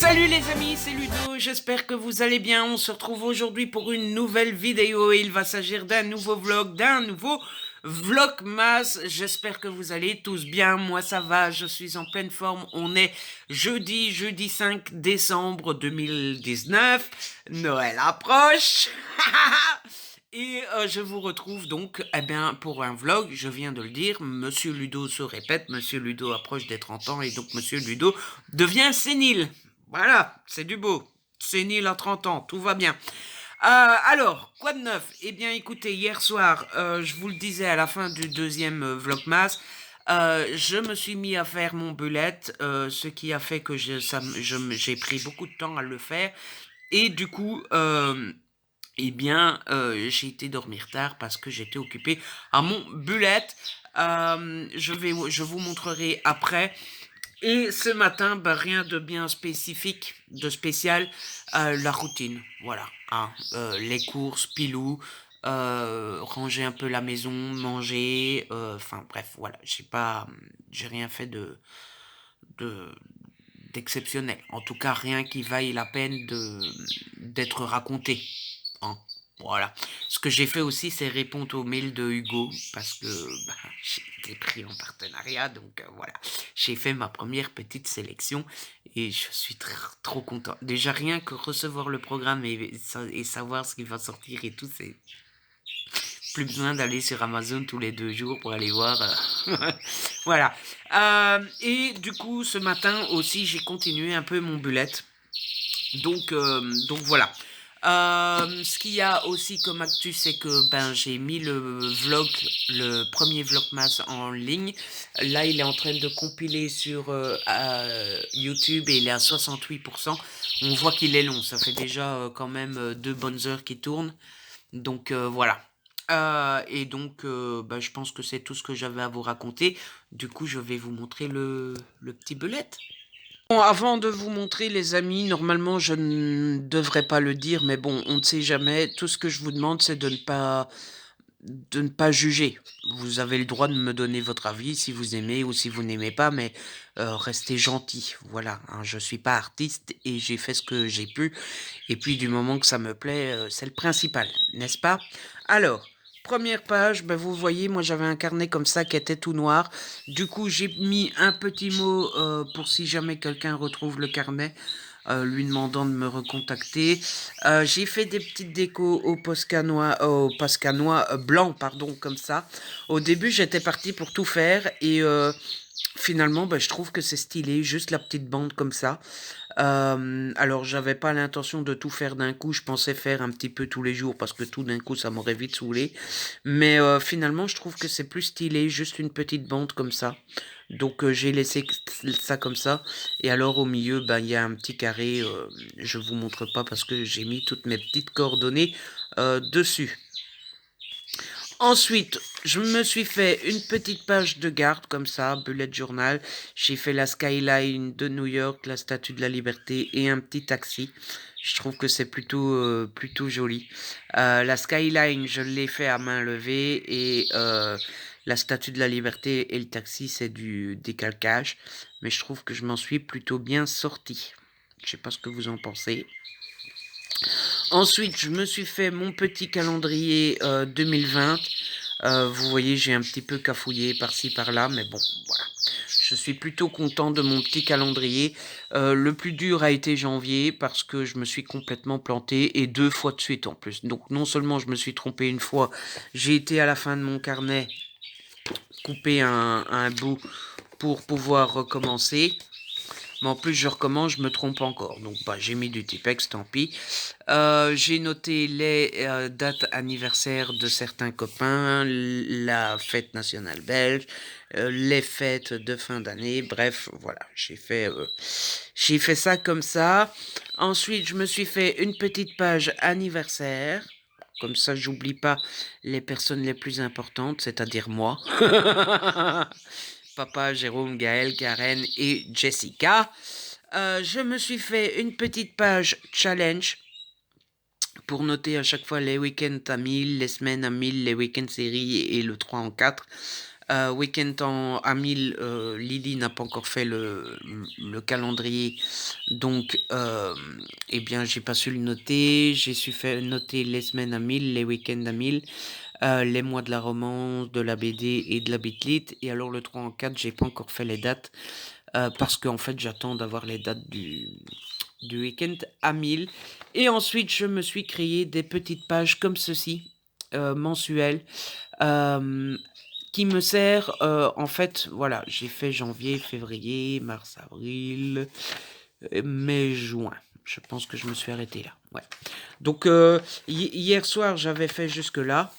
Salut les amis, c'est Ludo, j'espère que vous allez bien. On se retrouve aujourd'hui pour une nouvelle vidéo et il va s'agir d'un nouveau vlogmas. J'espère que vous allez tous bien, moi ça va, je suis en pleine forme. On est jeudi 5 décembre 2019, Noël approche. Et je vous retrouve donc pour un vlog, je viens de le dire, Monsieur Ludo se répète, Monsieur Ludo approche des 30 ans et donc Monsieur Ludo devient sénile. Voilà, c'est du beau. Sénile à 30 ans, tout va bien. Alors, quoi de neuf? Eh bien, écoutez, hier soir, je vous le disais à la fin du deuxième vlogmas, je me suis mis à faire mon bullet, ce qui a fait que j'ai pris beaucoup de temps à le faire. Et du coup, j'ai été dormir tard parce que j'étais occupé à mon bullet. Je vous montrerai après. Et ce matin, rien de bien spécifique, de spécial, la routine, voilà. Les courses, pilou, ranger un peu la maison, manger, enfin bref, voilà. J'ai rien fait de, d'exceptionnel. En tout cas, rien qui vaille la peine d'être raconté. Hein. Voilà. Ce que j'ai fait aussi, c'est répondre aux mails de Hugo, parce que j'ai été pris en partenariat, donc voilà. J'ai fait ma première petite sélection, et je suis trop content. Déjà, rien que recevoir le programme et savoir ce qui va sortir et tout, c'est plus besoin d'aller sur Amazon tous les 2 jours pour aller voir. Voilà. Et du coup, ce matin aussi, j'ai continué un peu mon bullet. Donc voilà. Ce qu'il y a aussi comme actu, c'est que j'ai mis le premier vlogmas en ligne. Là, il est en train de compiler sur YouTube et il est à 68%. On voit qu'il est long. Ça fait déjà quand même 2 bonnes heures qu'il tourne. Donc voilà. Je pense que c'est tout ce que j'avais à vous raconter. Du coup, je vais vous montrer le petit bullet. Bon, avant de vous montrer, les amis, normalement, je ne devrais pas le dire, mais bon, on ne sait jamais. Tout ce que je vous demande, c'est de ne pas juger. Vous avez le droit de me donner votre avis si vous aimez ou si vous n'aimez pas, mais restez gentil. Voilà, hein, je suis pas artiste et j'ai fait ce que j'ai pu. Et puis, du moment que ça me plaît, c'est le principal, n'est-ce pas? Alors, première page, vous voyez, moi j'avais un carnet comme ça qui était tout noir. Du coup, j'ai mis un petit mot pour si jamais quelqu'un retrouve le carnet, lui demandant de me recontacter. J'ai fait des petites décos au pascanois blanc, pardon, comme ça. Au début, j'étais partie pour tout faire et finalement, je trouve que c'est stylé, juste la petite bande comme ça. Alors, j'avais pas l'intention de tout faire d'un coup, je pensais faire un petit peu tous les jours parce que tout d'un coup, ça m'aurait vite saoulé. Mais finalement, je trouve que c'est plus stylé, juste une petite bande comme ça. Donc, j'ai laissé ça comme ça. Et alors, au milieu, il y a un petit carré, je vous montre pas parce que j'ai mis toutes mes petites coordonnées dessus. Ensuite, je me suis fait une petite page de garde comme ça, bullet journal. J'ai fait la skyline de New York, la Statue de la Liberté et un petit taxi. Je trouve que c'est plutôt joli. La skyline, je l'ai fait à main levée et la Statue de la Liberté et le taxi, c'est du décalcage. Mais je trouve que je m'en suis plutôt bien sorti. Je sais pas ce que vous en pensez. Ensuite, je me suis fait mon petit calendrier 2020. Vous voyez, j'ai un petit peu cafouillé par-ci par-là, mais bon, voilà. Je suis plutôt content de mon petit calendrier. Le plus dur a été janvier parce que je me suis complètement planté et 2 fois de suite en plus. Donc non seulement je me suis trompé une fois, j'ai été à la fin de mon carnet couper un bout pour pouvoir recommencer. Mais en plus, je recommence, je me trompe encore. Donc, j'ai mis du Tipex, tant pis. J'ai noté les dates anniversaires de certains copains, la fête nationale belge, les fêtes de fin d'année. Bref, voilà, j'ai fait ça comme ça. Ensuite, je me suis fait une petite page anniversaire. Comme ça, j'oublie pas les personnes les plus importantes, c'est-à-dire moi. Papa, Jérôme, Gaël, Karen et Jessica. Je me suis fait une petite page challenge pour noter à chaque fois les week-ends à 1000, les semaines à 1000, les week-ends séries et le 3 en 4. Week-end à 1000, Lily n'a pas encore fait le calendrier, donc eh bien j'ai pas su le noter. J'ai su faire noter les semaines à 1000, les week-ends à 1000, les mois de la romance, de la BD et de la bitlit. Et alors le 3 en 4, j'ai pas encore fait les dates, parce qu'en fait j'attends d'avoir les dates du week-end à 1000. Et ensuite je me suis créé des petites pages comme ceci, mensuelles, euh, qui me sert, en fait, voilà, j'ai fait janvier, février, mars, avril, mai, juin. Je pense que je me suis arrêté là. Ouais. Donc, hier soir, j'avais fait jusque-là.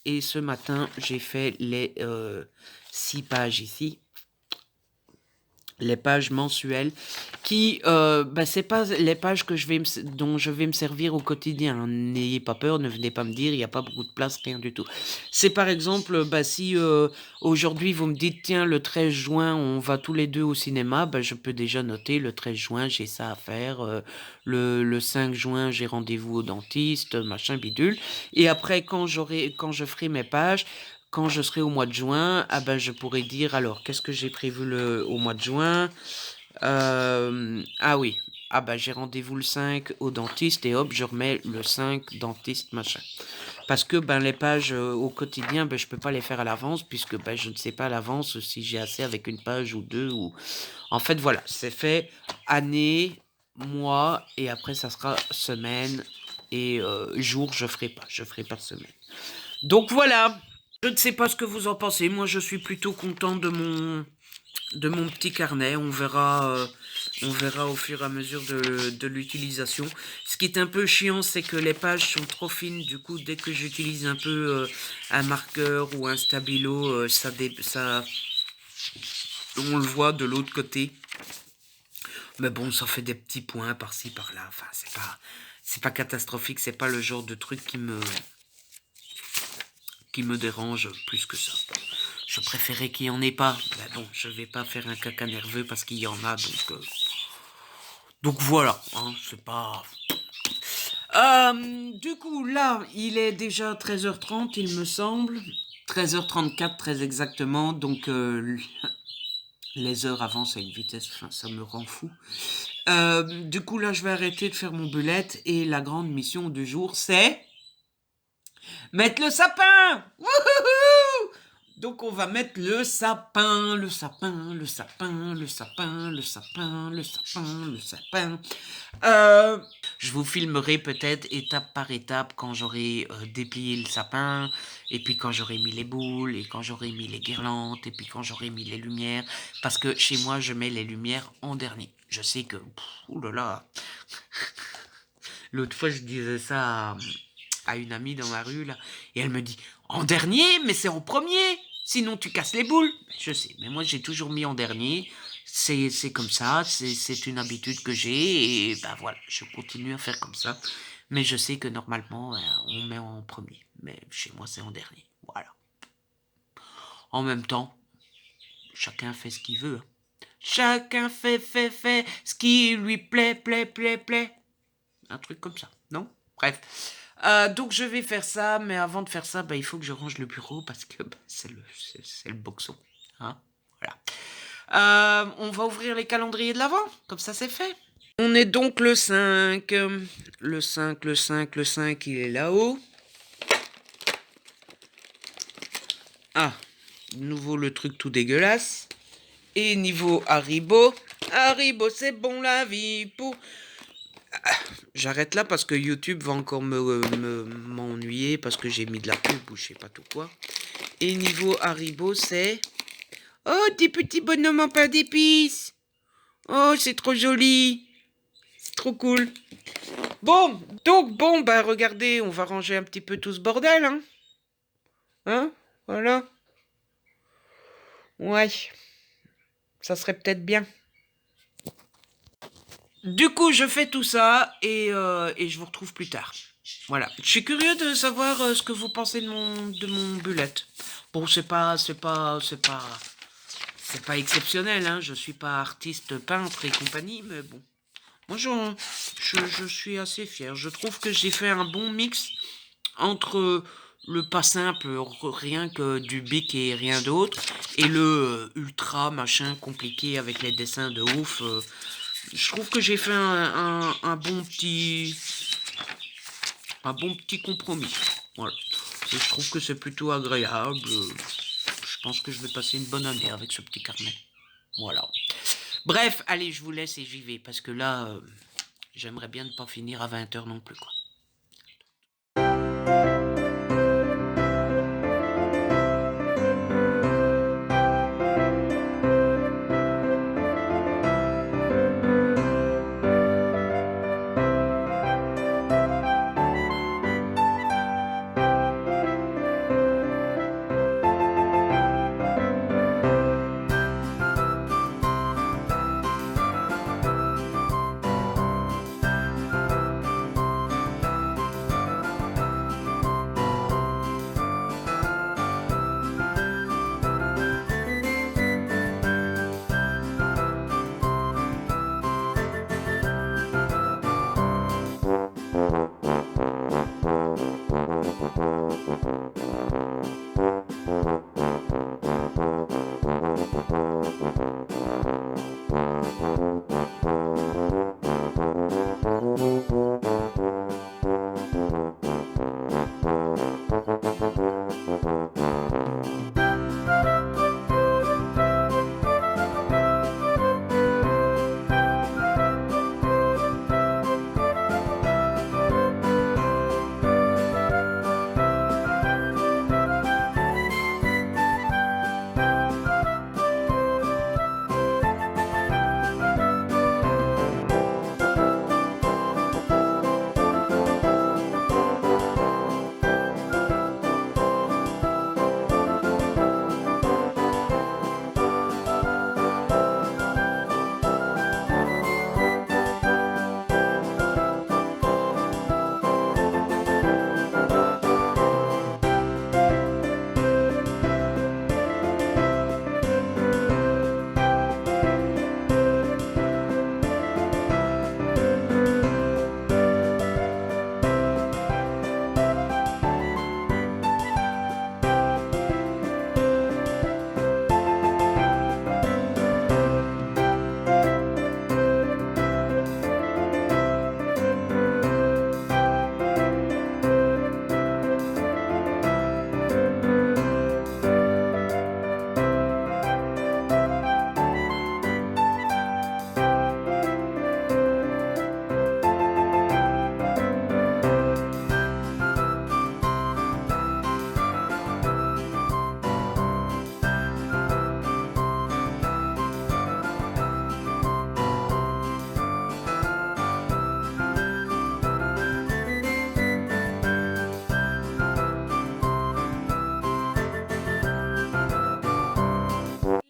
Et ce matin, j'ai fait les 6 pages ici. Les pages mensuelles qui, c'est pas les pages que dont je vais me servir au quotidien, hein. N'ayez pas peur, ne venez pas me dire, il n'y a pas beaucoup de place, rien du tout. C'est par exemple, si aujourd'hui vous me dites, tiens, le 13 juin, on va tous les deux au cinéma, je peux déjà noter, le 13 juin, j'ai ça à faire, le 5 juin, j'ai rendez-vous au dentiste, machin bidule. Et après, quand je ferai mes pages, quand je serai au mois de juin, je pourrais dire, alors, qu'est-ce que j'ai prévu au mois de juin? Ah oui, j'ai rendez-vous le 5 au dentiste et hop, je remets le 5 dentiste, machin. Parce que les pages au quotidien, je peux pas les faire à l'avance puisque je ne sais pas à l'avance si j'ai assez avec une page ou deux. En fait, voilà, c'est fait année, mois et après ça sera semaine et jour, je ferai pas. Je ferai par semaine. Donc voilà. Je ne sais pas ce que vous en pensez. Moi, je suis plutôt content de mon petit carnet. On verra au fur et à mesure de l'utilisation. Ce qui est un peu chiant, c'est que les pages sont trop fines. Du coup, dès que j'utilise un peu un marqueur ou un stabilo, on le voit de l'autre côté. Mais bon, ça fait des petits points par-ci, par-là. Enfin, c'est pas catastrophique. C'est pas le genre de truc qui me dérange plus que ça. Je préférais qu'il n'y en ait pas. Mais bon, je vais pas faire un caca nerveux parce qu'il y en a, donc voilà, hein, c'est pas... Du coup, là, il est déjà 13h30, il me semble. 13h34, très exactement. Donc, les heures avancent à une vitesse, enfin, ça me rend fou. Du coup, là, je vais arrêter de faire mon bullet. Et la grande mission du jour, c'est... mettre le sapin! Wouhou! Donc on va mettre le sapin, le sapin, le sapin, le sapin, le sapin, le sapin, le sapin. Je vous filmerai peut-être étape par étape quand j'aurai déplié le sapin, et puis quand j'aurai mis les boules, et quand j'aurai mis les guirlandes, et puis quand j'aurai mis les lumières, parce que chez moi je mets les lumières en dernier. Je sais que, oulala, l'autre fois je disais ça à une amie dans ma rue là, et elle me dit, en dernier, mais c'est en premier, sinon tu casses les boules. Je sais, mais moi j'ai toujours mis en dernier. C'est comme ça, c'est une habitude que j'ai, et voilà, je continue à faire comme ça. Mais je sais que normalement, on met en premier. Mais chez moi, c'est en dernier. Voilà. En même temps, chacun fait ce qu'il veut, hein. Chacun fait ce qui lui plaît, plaît. Un truc comme ça, non? Bref. Donc je vais faire ça, mais avant de faire ça, il faut que je range le bureau parce que c'est le boxon, hein, voilà. On va ouvrir les calendriers de l'Avent, comme ça c'est fait. On est donc le 5. Le 5, le 5, il est là-haut. Ah, nouveau le truc tout dégueulasse. Et niveau Haribo, c'est bon la vie pour... J'arrête là parce que YouTube va encore m'ennuyer parce que j'ai mis de la pub ou je sais pas tout quoi. Et niveau Haribo, c'est... Oh, des petits bonhommes en pain d'épices. Oh, c'est trop joli. C'est trop cool. Bon, donc regardez, on va ranger un petit peu tout ce bordel, hein. Hein, voilà. Ouais, ça serait peut-être bien. Du coup, je fais tout ça et je vous retrouve plus tard. Voilà. Je suis curieux de savoir ce que vous pensez de mon bullet. Bon, c'est pas exceptionnel, hein. Je suis pas artiste peintre et compagnie, mais bon. Moi, je suis assez fier. Je trouve que j'ai fait un bon mix entre le pas simple, rien que du bic et rien d'autre, et le ultra machin compliqué avec les dessins de ouf. Je trouve que j'ai fait un bon petit compromis. Voilà. Et je trouve que c'est plutôt agréable. Je pense que je vais passer une bonne année avec ce petit carnet. Voilà. Bref, allez, je vous laisse et j'y vais, parce que là, j'aimerais bien ne pas finir à 20 h non plus, quoi.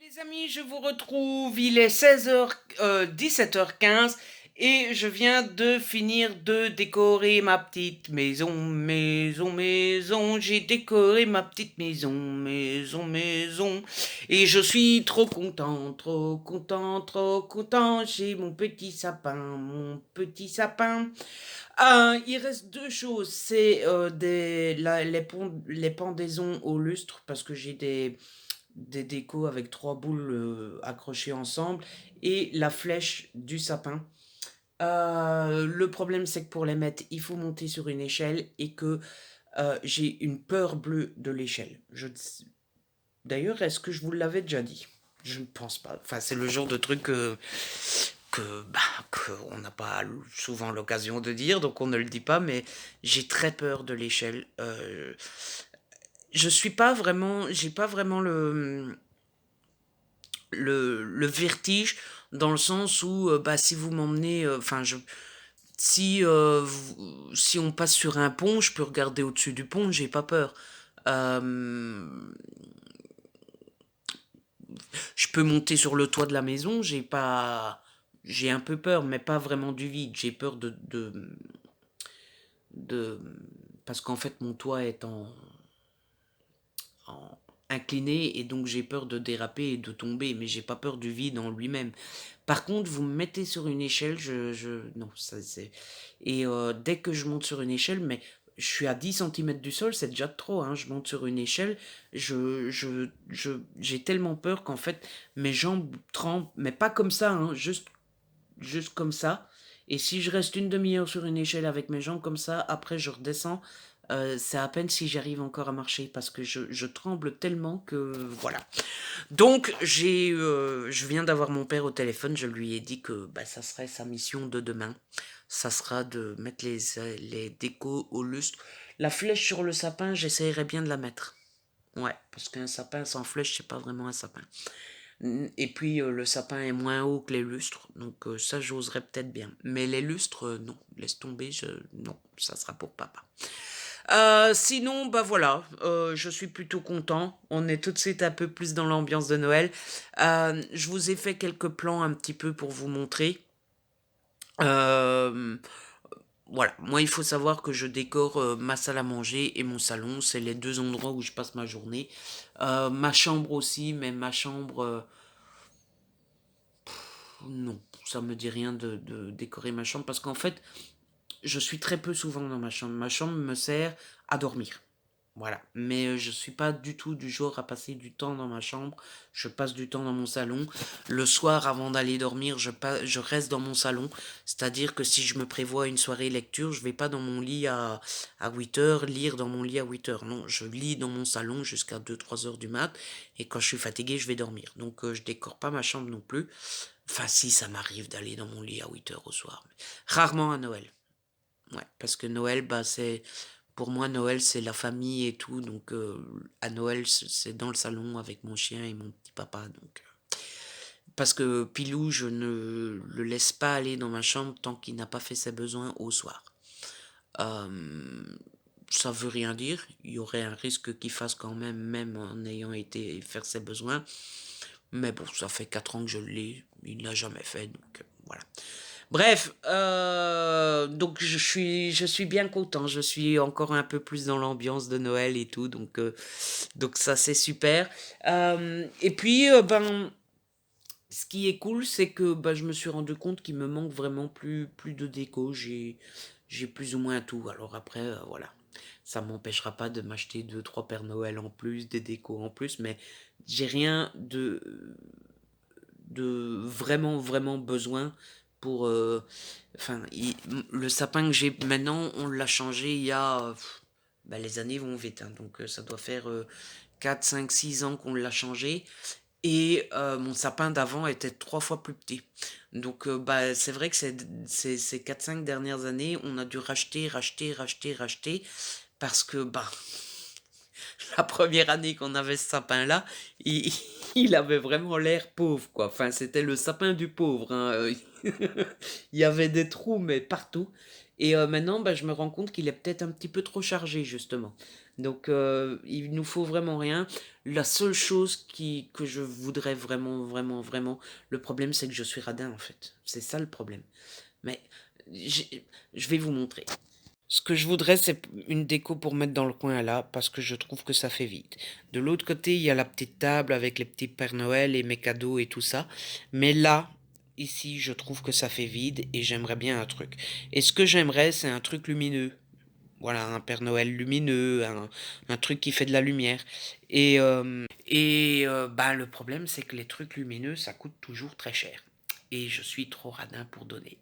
Les amis, je vous retrouve, il est 17h15 et je viens de finir de décorer ma petite maison, j'ai décoré ma petite maison, et je suis trop content, j'ai mon petit sapin. Il reste deux choses, c'est les pendaisons au lustre, parce que j'ai des décos avec 3 boules accrochées ensemble, et la flèche du sapin. Le problème, c'est que pour les mettre, il faut monter sur une échelle, et que j'ai une peur bleue de l'échelle. D'ailleurs, est-ce que je vous l'avais déjà dit? Je ne pense pas. Enfin, c'est le genre de truc qu'on n'a pas souvent l'occasion de dire, donc on ne le dit pas, mais j'ai très peur de l'échelle. J'ai pas vraiment le vertige, dans le sens où, si vous m'emmenez, si on passe sur un pont, je peux regarder au-dessus du pont, j'ai pas peur. Euh, je peux monter sur le toit de la maison, j'ai un peu peur, mais pas vraiment du vide. J'ai peur de, parce qu'en fait mon toit est incliné, et donc j'ai peur de déraper et de tomber, mais j'ai pas peur du vide en lui-même. Par contre, vous me mettez sur une échelle, non, ça c'est... Et dès que je monte sur une échelle, mais je suis à 10 centimètres du sol, c'est déjà trop, hein. Je monte sur une échelle, j'ai tellement peur qu'en fait, mes jambes tremblent, mais pas comme ça, hein, juste comme ça. Et si je reste une demi-heure sur une échelle avec mes jambes comme ça, après je redescends, c'est à peine si j'arrive encore à marcher parce que je tremble tellement que voilà. Donc je viens d'avoir mon père au téléphone, je lui ai dit que bah, ça serait sa mission de demain. Ça sera de mettre les décos au lustre. La flèche sur le sapin, j'essayerais bien de la mettre. Ouais, parce qu'un sapin sans flèche, c'est pas vraiment un sapin. Et puis le sapin est moins haut que les lustres, donc ça j'oserais peut-être bien. Mais les lustres, non, laisse tomber, non, ça sera pour papa. Sinon, bah voilà, je suis plutôt content. On est tout de suite un peu plus dans l'ambiance de Noël. Je vous ai fait quelques plans un petit peu pour vous montrer. Euh, voilà, moi il faut savoir que je décore ma salle à manger et mon salon. C'est les deux endroits où je passe ma journée. Ma chambre aussi, mais ma chambre, non, ça me dit rien de décorer ma chambre parce qu'en fait, je suis très peu souvent dans ma chambre. Ma chambre me sert à dormir. Voilà. Mais je suis pas du tout du genre à passer du temps dans ma chambre. Je passe du temps dans mon salon. Le soir, avant d'aller dormir, je reste dans mon salon. C'est-à-dire que si je me prévois une soirée lecture, je vais pas dans mon lit à 8 heures, lire dans mon lit à 8 heures. Non, je lis dans mon salon jusqu'à 2 3 heures du mat. Et quand je suis fatigué, je vais dormir. Donc je décore pas ma chambre non plus. Enfin, si, ça m'arrive d'aller dans mon lit à 8 heures au soir. Mais rarement à Noël. Ouais, parce que Noël, bah, pour moi, Noël, c'est la famille et tout. Donc, à Noël, c'est dans le salon avec mon chien et mon petit papa. Donc, parce que Pilou, je ne le laisse pas aller dans ma chambre tant qu'il n'a pas fait ses besoins au soir. Euh, Ça veut rien dire. Il y aurait un risque qu'il fasse quand même, même en ayant été faire ses besoins. Mais bon, ça fait 4 ans que je l'ai. Il ne l'a jamais fait, donc voilà. Bref, donc je suis bien content. Je suis encore un peu plus dans l'ambiance de Noël et tout, donc ça c'est super. Et puis, ben, ce qui est cool, c'est que ben, je me suis rendu compte qu'il me manque vraiment plus de déco. J'ai plus ou moins tout. Alors après, voilà, ça m'empêchera pas de m'acheter deux, trois Pères Noël en plus, des décos en plus, mais j'ai rien de vraiment, vraiment besoin pour... enfin, le sapin que j'ai maintenant, on l'a changé il y a... bah, les années vont vite, hein, donc ça doit faire 4, 5, 6 ans qu'on l'a changé. Et mon sapin d'avant était 3 fois plus petit. Donc bah, c'est vrai que ces 4-5 dernières années, on a dû racheter, parce que bah, la première année qu'on avait ce sapin-là, il, il avait vraiment l'air pauvre, quoi. Enfin, c'était le sapin du pauvre, hein. Il y avait des trous, mais partout. Et maintenant, bah, je me rends compte qu'il est peut-être un petit peu trop chargé, justement. Donc, il nous faut vraiment rien. La seule chose que je voudrais vraiment, vraiment, vraiment, le problème, c'est que je suis radin, en fait. C'est ça le problème. Mais je vais vous montrer. Ce que je voudrais, c'est une déco pour mettre dans le coin là, parce que je trouve que ça fait vide. De l'autre côté, il y a la petite table avec les petits Pères Noël et mes cadeaux et tout ça. Mais là, ici, je trouve que ça fait vide et j'aimerais bien un truc. Et ce que j'aimerais, c'est un truc lumineux. Voilà, un Père Noël lumineux, un truc qui fait de la lumière. Bah, le problème, c'est que les trucs lumineux, ça coûte toujours très cher. Et je suis trop radin pour donner.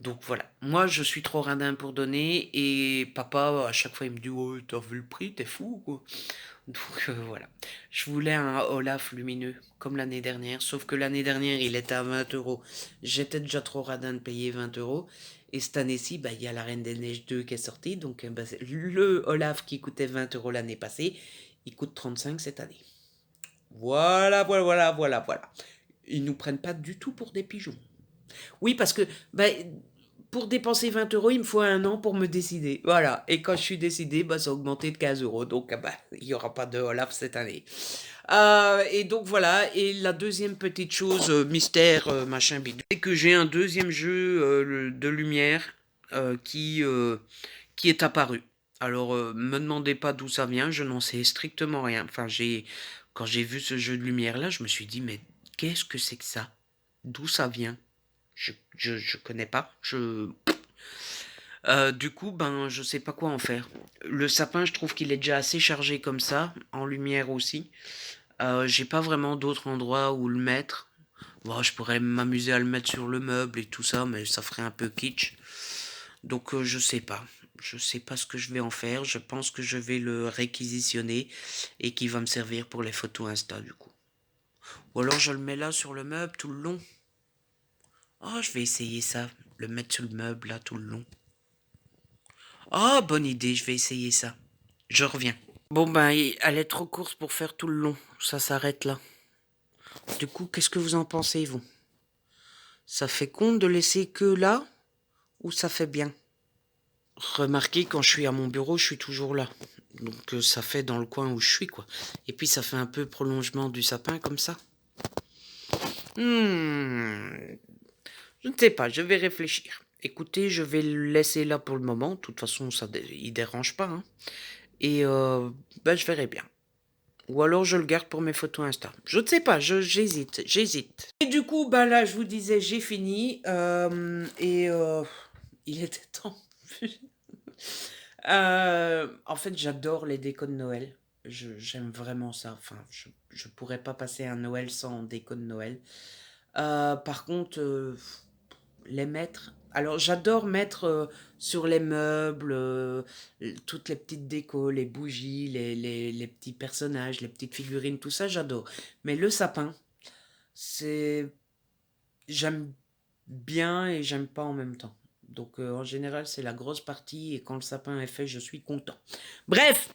Donc voilà, moi je suis trop radin pour donner et papa à chaque fois il me dit oh t'as vu le prix, t'es fou quoi. Donc voilà, je voulais un Olaf lumineux comme l'année dernière, sauf que l'année dernière il était à 20 euros. J'étais déjà trop radin de payer 20 euros et cette année-ci bah il y a la Reine des Neiges 2 qui est sortie donc bah, le Olaf qui coûtait 20 euros l'année passée, il coûte 35 cette année. Voilà. Ils nous prennent pas du tout pour des pigeons. Oui, parce que bah, pour dépenser 20 euros, il me faut un an pour me décider. Voilà. Et quand je suis décidé, bah, ça a augmenté de 15 euros. Donc, bah, il n'y aura pas de Olaf cette année. Et donc, voilà. Et la deuxième petite chose, mystère, machin bidou, c'est que j'ai un deuxième jeu de lumière qui est apparu. Alors, me demandez pas d'où ça vient, je n'en sais strictement rien. Enfin, quand j'ai vu ce jeu de lumière-là, je me suis dit, mais qu'est-ce que c'est que ça? D'où ça vient? Je connais pas. Du coup, ben, je sais pas quoi en faire. Le sapin, je trouve qu'il est déjà assez chargé comme ça, en lumière aussi. J'ai pas vraiment d'autre endroit où le mettre. Bon, je pourrais m'amuser à le mettre sur le meuble et tout ça, mais ça ferait un peu kitsch. Donc, je sais pas. Je sais pas ce que je vais en faire. Je pense que je vais le réquisitionner et qu'il va me servir pour les photos Insta, du coup. Ou alors je le mets là sur le meuble tout le long. Oh, je vais essayer ça. Le mettre sur le meuble là tout le long. Oh, bonne idée, je vais essayer ça. Je reviens. Bon ben, elle est trop courte pour faire tout le long. Ça s'arrête là. Du coup, qu'est-ce que vous en pensez, vous? Ça fait con de laisser que là ou ça fait bien? Remarquez, quand je suis à mon bureau, je suis toujours là. Donc ça fait dans le coin où je suis, quoi. Et puis ça fait un peu prolongement du sapin comme ça. Je ne sais pas, je vais réfléchir. Écoutez, je vais le laisser là pour le moment. De toute façon, il dérange pas, hein. Et ben, je verrai bien. Ou alors je le garde pour mes photos Insta. Je ne sais pas, j'hésite. Et du coup, bah là, je vous disais, j'ai fini. Il était temps. En fait, j'adore les décos de Noël. J'aime vraiment ça. Enfin, je pourrais pas passer un Noël sans déco de Noël. Par contre, les mettre. Alors, j'adore mettre sur les meubles toutes les petites décos, les bougies, les petits personnages, les petites figurines, tout ça, j'adore. Mais le sapin, c'est. J'aime bien et j'aime pas en même temps. Donc, en général, c'est la grosse partie et quand le sapin est fait, je suis content. Bref!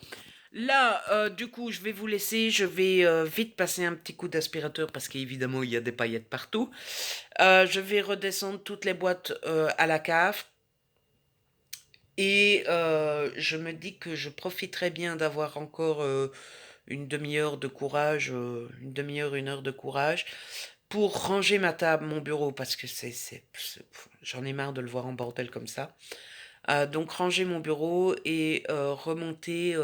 Là, du coup, je vais vous laisser. Je vais vite passer un petit coup d'aspirateur parce qu'évidemment, il y a des paillettes partout. Je vais redescendre toutes les boîtes à la cave. Et je me dis que je profiterai bien d'avoir encore une demi-heure de courage, une demi-heure, une heure de courage, pour ranger ma table, mon bureau, parce que j'en ai marre de le voir en bordel comme ça. Donc ranger mon bureau et remonter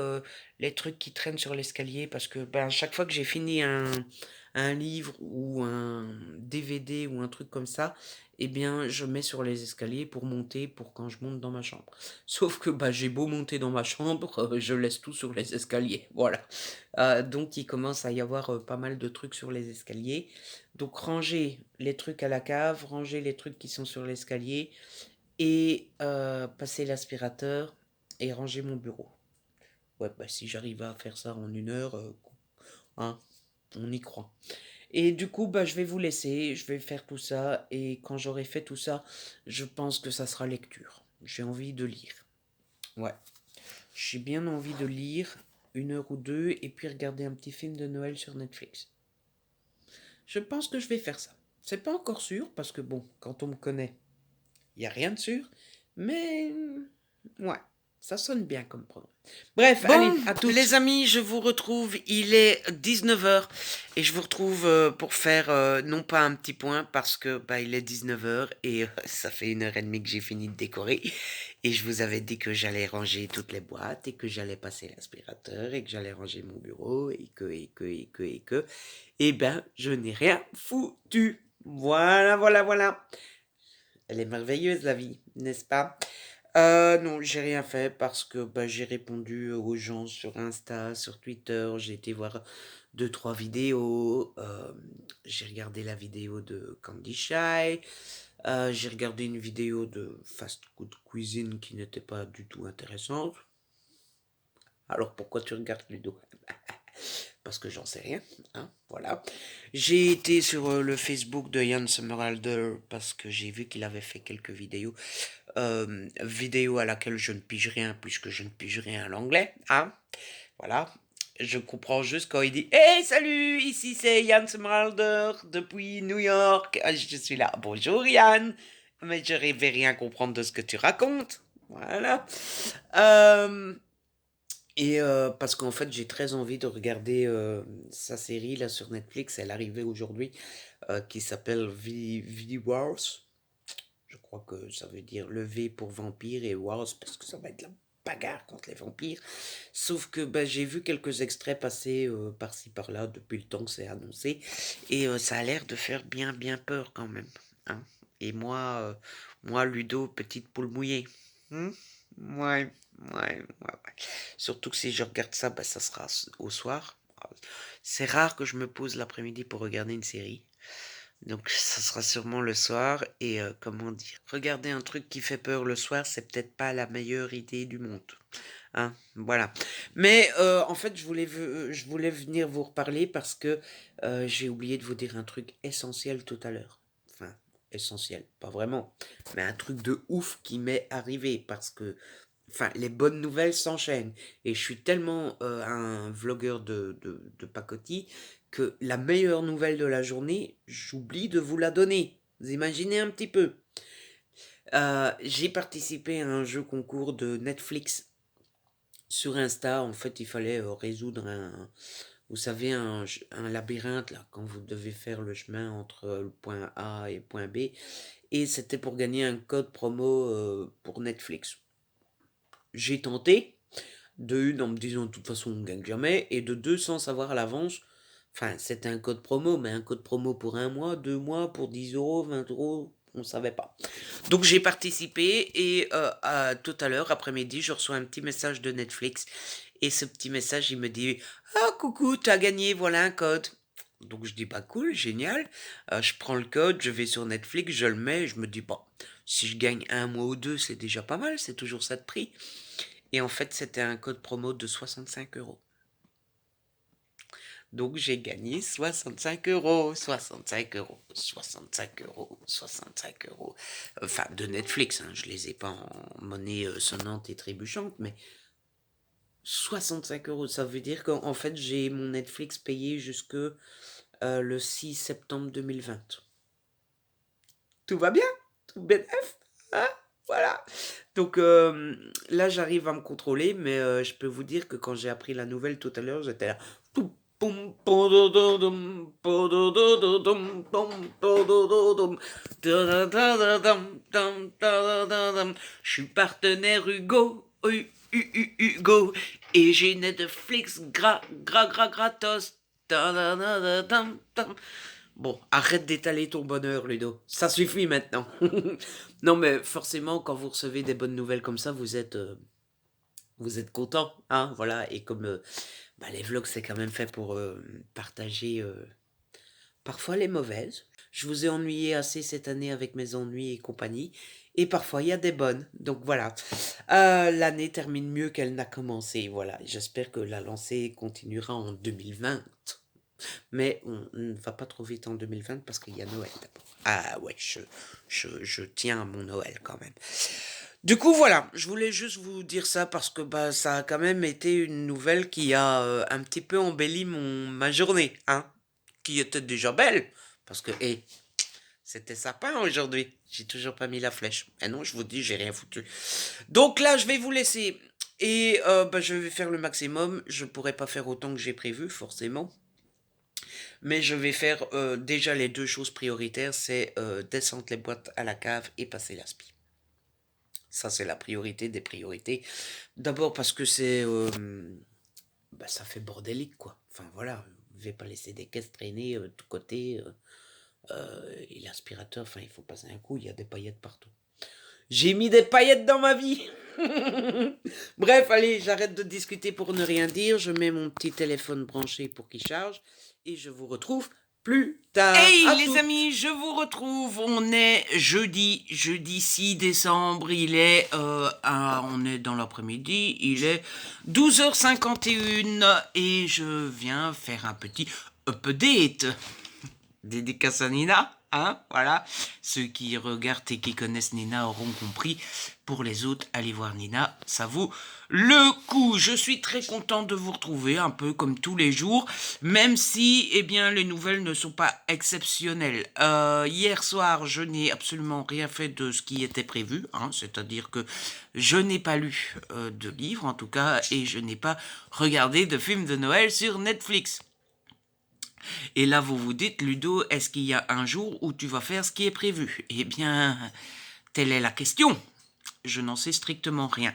les trucs qui traînent sur l'escalier parce que ben, chaque fois que j'ai fini un livre ou un DVD ou un truc comme ça, eh bien je mets sur les escaliers pour monter pour quand je monte dans ma chambre. Sauf que bah, j'ai beau monter dans ma chambre, je laisse tout sur les escaliers. Voilà. Donc il commence à y avoir pas mal de trucs sur les escaliers. Donc ranger les trucs à la cave, ranger les trucs qui sont sur l'escalier et passer l'aspirateur et ranger mon bureau. Ouais, bah si j'arrive à faire ça en une heure, hein, on y croit. Et du coup, bah, je vais vous laisser, je vais faire tout ça, et quand j'aurai fait tout ça, je pense que ça sera lecture. J'ai envie de lire. Ouais, j'ai bien envie de lire une heure ou deux, et puis regarder un petit film de Noël sur Netflix. Je pense que je vais faire ça. C'est pas encore sûr, parce que bon, quand on me connaît, il n'y a rien de sûr, mais ouais, ça sonne bien comme pronom. Bref, allez, Bon, à toutes. les amis, je vous retrouve, il est 19h et je vous retrouve pour faire non pas un petit point parce que bah, il est 19h et ça fait 1 heure et demie que j'ai fini de décorer et je vous avais dit que j'allais ranger toutes les boîtes et que j'allais passer l'aspirateur et que j'allais ranger mon bureau et ben je n'ai rien foutu. Voilà. Elle est merveilleuse la vie, n'est-ce pas? Non, j'ai rien fait parce que bah, j'ai répondu aux gens sur Insta, sur Twitter, j'ai été voir deux, trois vidéos, j'ai regardé la vidéo de Candy Shy, j'ai regardé une vidéo de Fast Food Cuisine qui n'était pas du tout intéressante. Alors pourquoi tu regardes Ludo? Parce que j'en sais rien, hein, voilà. J'ai été sur le Facebook de Jan Sommerhalder parce que j'ai vu qu'il avait fait quelques vidéos. Vidéo à laquelle je ne pige rien puisque je ne pige rien à l'anglais, hein, voilà. Je comprends juste quand il dit hey, salut, ici c'est Jan Sommerhalder depuis New York. Ah, je suis là. Bonjour Yann. Mais je ne vais rien comprendre de ce que tu racontes. Voilà. Et parce qu'en fait, j'ai très envie de regarder sa série là sur Netflix. Elle arrivait aujourd'hui qui s'appelle V-Wars. Je crois que ça veut dire le V pour vampire et Wars parce que ça va être la bagarre contre les vampires. Sauf que bah, j'ai vu quelques extraits passer par-ci par-là depuis le temps que c'est annoncé. Et ça a l'air de faire bien peur quand même, hein. Et moi, Ludo, petite poule mouillée. Hmm. Ouais, ouais. Surtout que si je regarde ça, bah, ça sera au soir. C'est rare que je me pose l'après-midi pour regarder une série. Donc ça sera sûrement le soir. Et comment dire? Regarder un truc qui fait peur le soir, c'est peut-être pas la meilleure idée du monde. Hein, voilà. Mais en fait, je voulais venir vous reparler parce que j'ai oublié de vous dire un truc essentiel tout à l'heure. Enfin, essentiel, pas vraiment. Mais un truc de ouf qui m'est arrivé parce que, enfin, les bonnes nouvelles s'enchaînent. Et je suis tellement un vlogueur de pacotille que la meilleure nouvelle de la journée, j'oublie de vous la donner. Vous imaginez un petit peu. J'ai participé à un jeu concours de Netflix sur Insta. En fait, il fallait résoudre vous savez, un labyrinthe, là, quand vous devez faire le chemin entre le point A et le point B. Et c'était pour gagner un code promo pour Netflix. J'ai tenté, de une en me disant de toute façon on ne gagne jamais, et de deux sans savoir à l'avance. Enfin, c'était un code promo, mais un code promo pour un mois, 2 mois, pour 10 euros, 20 euros, on ne savait pas. Donc j'ai participé et tout à l'heure, après-midi, je reçois un petit message de Netflix. Et ce petit message, il me dit: Ah, coucou, t'as gagné, voilà un code. Donc je dis: Bah cool, génial. Je prends le code, je vais sur Netflix, je le mets, je me dis: Bon, si je gagne un mois ou deux, c'est déjà pas mal, c'est toujours ça de prix. Et en fait, c'était un code promo de 65 euros. Donc j'ai gagné 65 euros, 65 euros, 65 euros, 65 euros. Enfin, de Netflix, hein, je les ai pas en monnaie sonnante et trébuchante, mais 65 euros, ça veut dire qu'en fait j'ai mon Netflix payé jusque le 6 septembre 2020. Tout va bien? Tout bénef? Hein? Voilà. Donc là, j'arrive à me contrôler, mais je peux vous dire que quand j'ai appris la nouvelle tout à l'heure, j'étais là. Je suis partenaire Hugo, Hugo, et j'ai Netflix gratos. Bon, arrête d'étaler ton bonheur, Ludo. Ça suffit maintenant. Non, mais forcément, quand vous recevez des bonnes nouvelles comme ça, vous êtes content, hein, voilà. Et comme bah, les vlogs, c'est quand même fait pour partager parfois les mauvaises. Je vous ai ennuyé assez cette année avec mes ennuis et compagnie. Et parfois, il y a des bonnes. Donc voilà. L'année termine mieux qu'elle n'a commencé. Voilà. J'espère que la lancée continuera en 2020. Mais on ne va pas trop vite en 2020 parce qu'il y a Noël d'abord. Ah ouais, je tiens à mon Noël quand même. Du coup, voilà, je voulais juste vous dire ça parce que bah, ça a quand même été une nouvelle qui a un petit peu embelli ma journée, hein, qui était déjà belle, parce que, hé, c'était sapin aujourd'hui. J'ai toujours pas mis la flèche. Ah non, je vous dis, j'ai rien foutu. Donc là, je vais vous laisser et bah, je vais faire le maximum. Je pourrais pas faire autant que j'ai prévu, forcément. Mais je vais faire déjà les deux choses prioritaires, c'est descendre les boîtes à la cave et passer l'aspi. Ça, c'est la priorité des priorités. D'abord parce que bah, ça fait bordélique, quoi. Enfin, voilà, je ne vais pas laisser des caisses traîner de tous côtés. Et l'aspirateur, enfin, il faut passer un coup, il y a des paillettes partout. J'ai mis des paillettes dans ma vie. Bref, allez, j'arrête de discuter pour ne rien dire. Je mets mon petit téléphone branché pour qu'il charge. Et je vous retrouve plus tard. Hey les amis, je vous retrouve. On est jeudi 6 décembre. Il est, on est dans l'après-midi. Il est 12h51 et je viens faire un petit update. Dédicace à Nina, hein, voilà. Ceux qui regardent et qui connaissent Nina auront compris. Pour les autres, allez voir Nina, ça vaut le coup. Je suis très content de vous retrouver, un peu comme tous les jours, même si, eh bien, les nouvelles ne sont pas exceptionnelles. Hier soir, je n'ai absolument rien fait de ce qui était prévu, hein, c'est-à-dire que je n'ai pas lu de livre, en tout cas, et je n'ai pas regardé de film de Noël sur Netflix. Et là, vous vous dites, Ludo, est-ce qu'il y a un jour où tu vas faire ce qui est prévu? Eh bien, telle est la question. Je n'en sais strictement rien.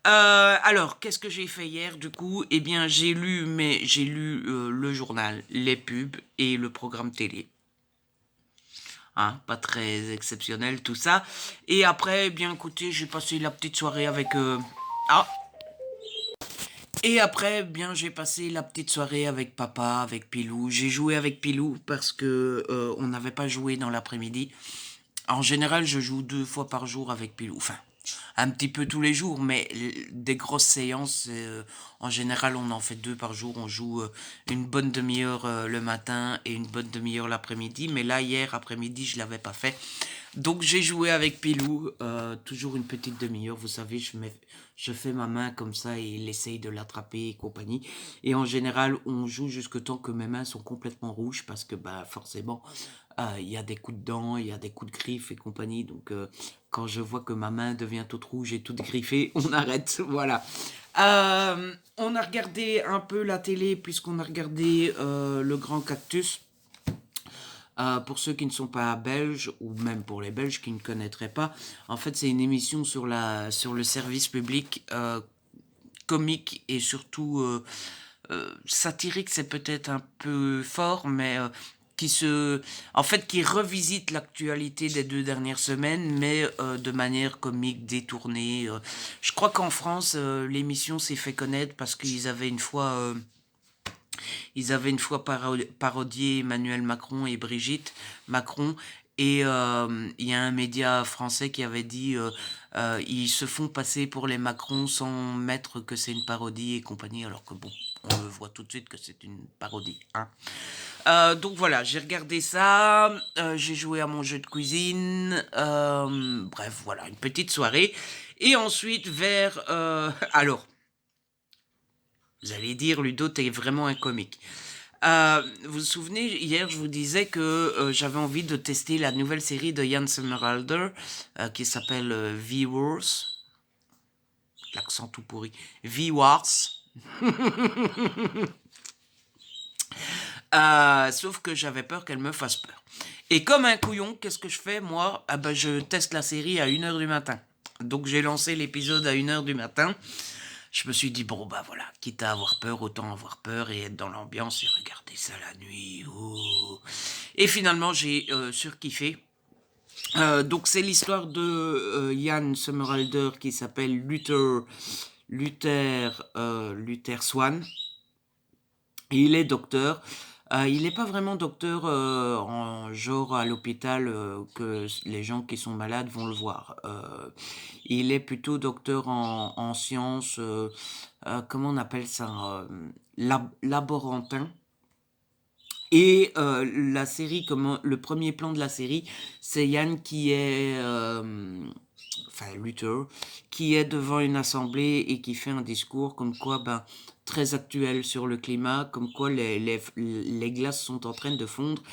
Alors, qu'est-ce que j'ai fait hier du coup? Eh bien, j'ai lu le journal, les pubs et le programme télé. hein, pas très exceptionnel tout ça. Et après, eh bien écoutez, j'ai passé la petite soirée avec... Ah, et après, bien, j'ai passé la petite soirée avec papa, avec Pilou. J'ai joué avec Pilou parce que on n'avait pas joué dans l'après-midi. En général, je joue 2 fois par jour avec Pilou. Enfin, un petit peu tous les jours, mais des grosses séances, en général, on en fait 2 par jour. On joue une bonne demi-heure le matin et une bonne demi-heure l'après-midi. Mais là, hier après-midi, je l'avais pas fait. Donc j'ai joué avec Pilou, toujours une petite demi-heure, vous savez, je fais ma main comme ça et il essaye de l'attraper et compagnie. Et en général, on joue jusque temps que mes mains sont complètement rouges parce que bah forcément, il y a des coups de dents, il y a des coups de griffes et compagnie. Donc quand je vois que ma main devient toute rouge et toute griffée, on arrête, voilà. On a regardé un peu la télé puisqu'on a regardé Le Grand Cactus. Pour ceux qui ne sont pas belges, ou même pour les Belges qui ne connaîtraient pas, en fait c'est une émission sur le service public, comique et surtout satirique, c'est peut-être un peu fort, mais en fait, qui revisite l'actualité des 2 dernières semaines, mais de manière comique, détournée. Je crois qu'en France, l'émission s'est fait connaître parce ils avaient une fois parodié Emmanuel Macron et Brigitte Macron. Et il y a un média français qui avait dit ils se font passer pour les Macron sans mettre que c'est une parodie et compagnie, alors que bon, on le voit tout de suite que c'est une parodie. Hein. Donc voilà, j'ai regardé ça, j'ai joué à mon jeu de cuisine, bref, voilà, une petite soirée. Et ensuite, alors, vous allez dire, Ludo, t'es vraiment un comique. Vous vous souvenez, hier, je vous disais que j'avais envie de tester la nouvelle série de Jan Somerhalder qui s'appelle V-Wars. L'accent tout pourri. V-Wars. Sauf que j'avais peur qu'elle me fasse peur. Et comme un couillon, qu'est-ce que je fais, moi? Ah ben, je teste la série à 1h du matin. Donc j'ai lancé l'épisode à 1h du matin. Je me suis dit, bon, bah voilà, quitte à avoir peur, autant avoir peur et être dans l'ambiance et regarder ça la nuit. Oh. Et finalement, j'ai surkiffé. Donc c'est l'histoire de Jan Somerhalder qui s'appelle Luther Swan. Et il est docteur. Il n'est pas vraiment docteur en genre à l'hôpital que les gens qui sont malades vont le voir. Il est plutôt docteur en sciences, comment on appelle ça, laborantin. Et la série, le premier plan de la série, c'est Yann qui est, enfin Luther, qui est devant une assemblée et qui fait un discours comme quoi, ben, très actuel sur le climat, comme quoi les glaces sont en train de fondre,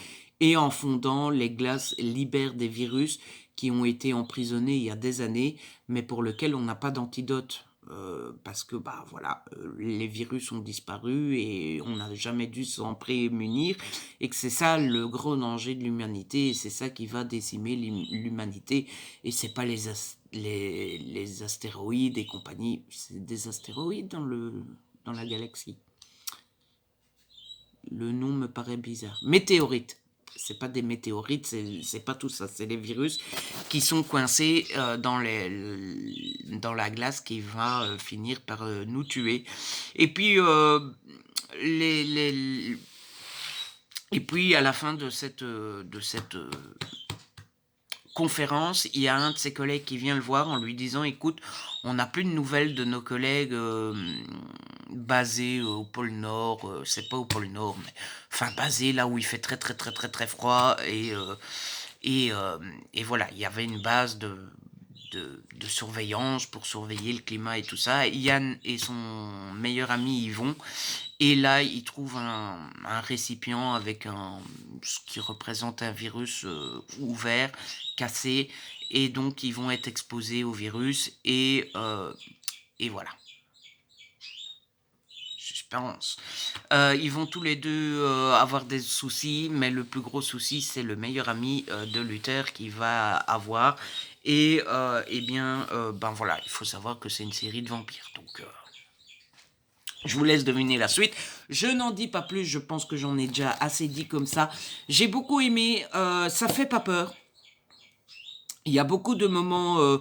et en fondant, les glaces libèrent des virus qui ont été emprisonnés il y a des années, mais pour lesquels on n'a pas d'antidote. Parce que bah voilà, les virus ont disparu et on n'a jamais dû s'en prémunir, et que c'est ça le gros danger de l'humanité, et c'est ça qui va décimer l'humanité, et c'est pas les astéroïdes et compagnie, c'est des astéroïdes dans la galaxie. Le nom me paraît bizarre. Météorites. C'est pas des météorites, c'est pas tout ça. C'est les virus qui sont coincés dans la glace qui va finir par nous tuer. Et puis, et puis à la fin de cette conférence, il y a un de ses collègues qui vient le voir en lui disant, écoute, on n'a plus de nouvelles de nos collègues basés au pôle Nord, c'est pas au pôle Nord, mais enfin basés là où il fait très très très très très froid, et voilà, il y avait une base de surveillance pour surveiller le climat et tout ça. Yann et son meilleur ami y vont, et là ils trouvent un récipient avec ce qui représente un virus ouvert, cassé, et donc ils vont être exposés au virus, et voilà. Suspense. Ils vont tous les deux avoir des soucis, mais le plus gros souci, c'est le meilleur ami de Luther qui va avoir. Et eh bien, ben voilà, il faut savoir que c'est une série de vampires. Donc Je vous laisse deviner la suite. Je n'en dis pas plus, je pense que j'en ai déjà assez dit comme ça. J'ai beaucoup aimé, ça fait pas peur. Il y a beaucoup de moments,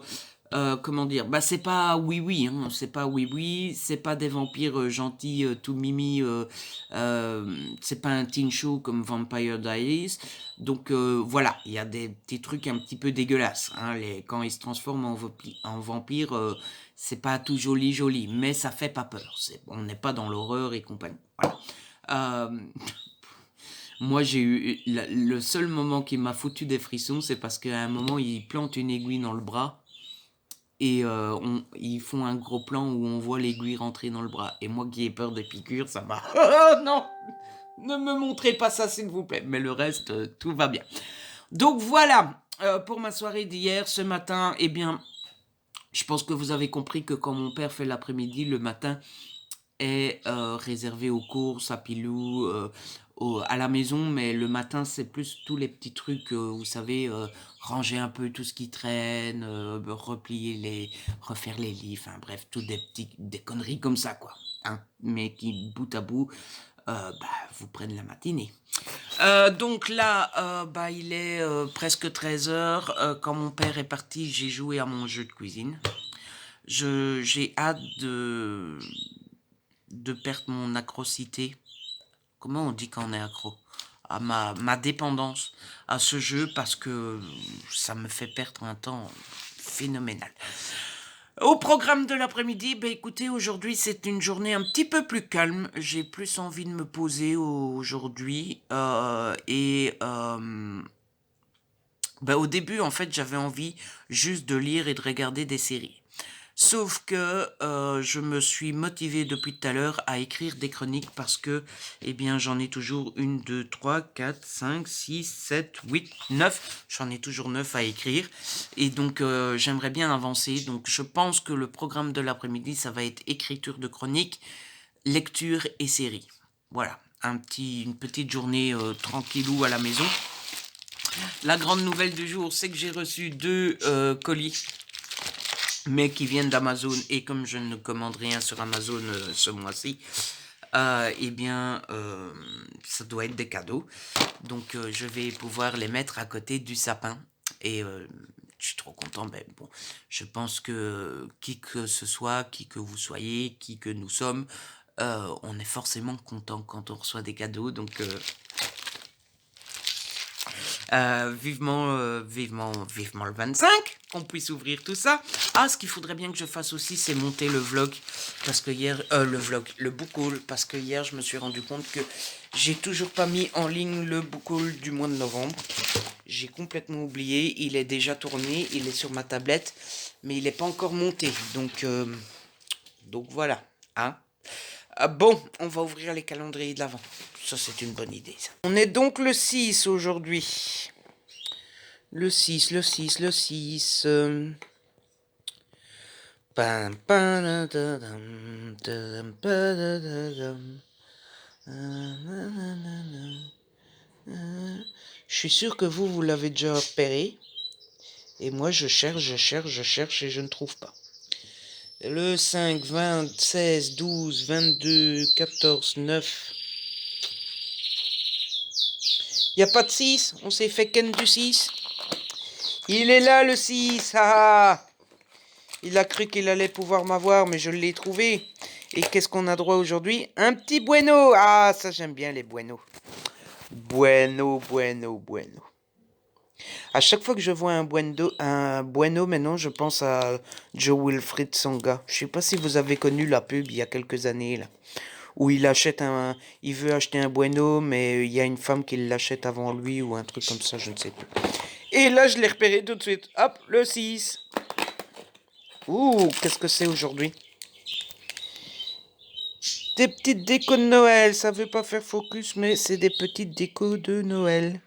comment dire, bah c'est pas oui-oui, hein, c'est pas oui-oui, c'est pas des vampires gentils, tout mimi, c'est pas un teen show comme Vampire Diaries. Donc voilà, il y a des petits trucs un petit peu dégueulasses. Hein, quand ils se transforment en vampire, c'est pas tout joli joli, mais ça fait pas peur. On n'est pas dans l'horreur et compagnie. Voilà. Euh, Moi, j'ai eu le seul moment qui m'a foutu des frissons, c'est parce qu'à un moment, ils plantent une aiguille dans le bras et ils font un gros plan où on voit l'aiguille rentrer dans le bras. Et moi qui ai peur des piqûres, ça m'a... Oh non! Ne me montrez pas ça, s'il vous plaît. Mais le reste, tout va bien. Donc voilà, pour ma soirée d'hier, ce matin, eh bien, je pense que vous avez compris que quand mon père fait l'après-midi, le matin est réservé aux courses, à Pilou, à la maison, mais le matin, c'est plus tous les petits trucs, vous savez, ranger un peu tout ce qui traîne, refaire les lits, enfin bref, toutes des conneries comme ça, quoi. Hein, mais qui, bout à bout, vous prennent la matinée. Donc là, il est presque 13 heures. Quand mon père est parti, j'ai joué à mon jeu de cuisine. J'ai hâte de perdre mon accrocité. Comment on dit quand on est accro? À ma dépendance à ce jeu parce que ça me fait perdre un temps phénoménal. Au programme de l'après-midi, écoutez, aujourd'hui c'est une journée un petit peu plus calme. J'ai plus envie de me poser aujourd'hui au début en fait j'avais envie juste de lire et de regarder des séries. Sauf que je me suis motivé depuis tout à l'heure à écrire des chroniques parce que, eh bien, j'en ai toujours 1, 2, 3, 4, 5, 6, 7, 8, 9. J'en ai toujours 9 à écrire. Et donc, j'aimerais bien avancer. Donc, je pense que le programme de l'après-midi, ça va être écriture de chroniques, lecture et série. Voilà, une petite journée tranquillou à la maison. La grande nouvelle du jour, c'est que j'ai reçu 2 colis mais qui viennent d'Amazon, et comme je ne commande rien sur Amazon ce mois-ci, ça doit être des cadeaux. Donc je vais pouvoir les mettre à côté du sapin. Et je suis trop content. Je pense que qui que ce soit, qui que vous soyez, qui que nous sommes, on est forcément content quand on reçoit des cadeaux. Donc vivement le 25, qu'on puisse ouvrir tout ça. Ah, ce qu'il faudrait bien que je fasse aussi, c'est monter le vlog, parce que hier, le book haul, parce que hier, je me suis rendu compte que j'ai toujours pas mis en ligne le book haul du mois de novembre. J'ai complètement oublié, il est déjà tourné, il est sur ma tablette, mais il n'est pas encore monté, donc voilà, hein. Bon, on va ouvrir les calendriers de l'Avent. Ça, c'est une bonne idée, ça. On est donc le 6 aujourd'hui. Le 6. Je suis sûr que vous l'avez déjà repéré. Et moi, je cherche et je ne trouve pas. Le 5, 20, 16, 12, 22, 14, 9. Il n'y a pas de 6. On s'est fait ken du 6. Il est là, le 6. Ah, il a cru qu'il allait pouvoir m'avoir, mais je l'ai trouvé. Et qu'est-ce qu'on a droit aujourd'hui? Un petit bueno. Ah, ça, j'aime bien les buenos. Bueno. À chaque fois que je vois un bueno maintenant, je pense à Joe Wilfried Songa. Je sais pas si vous avez connu la pub il y a quelques années, là, où il veut acheter un bueno, mais il y a une femme qui l'achète avant lui, ou un truc comme ça, je ne sais plus. Et là, je l'ai repéré tout de suite. Hop, le 6. Ouh, qu'est-ce que c'est aujourd'hui? Des petites décos de Noël. Ça veut pas faire focus, mais c'est des petites décos de Noël.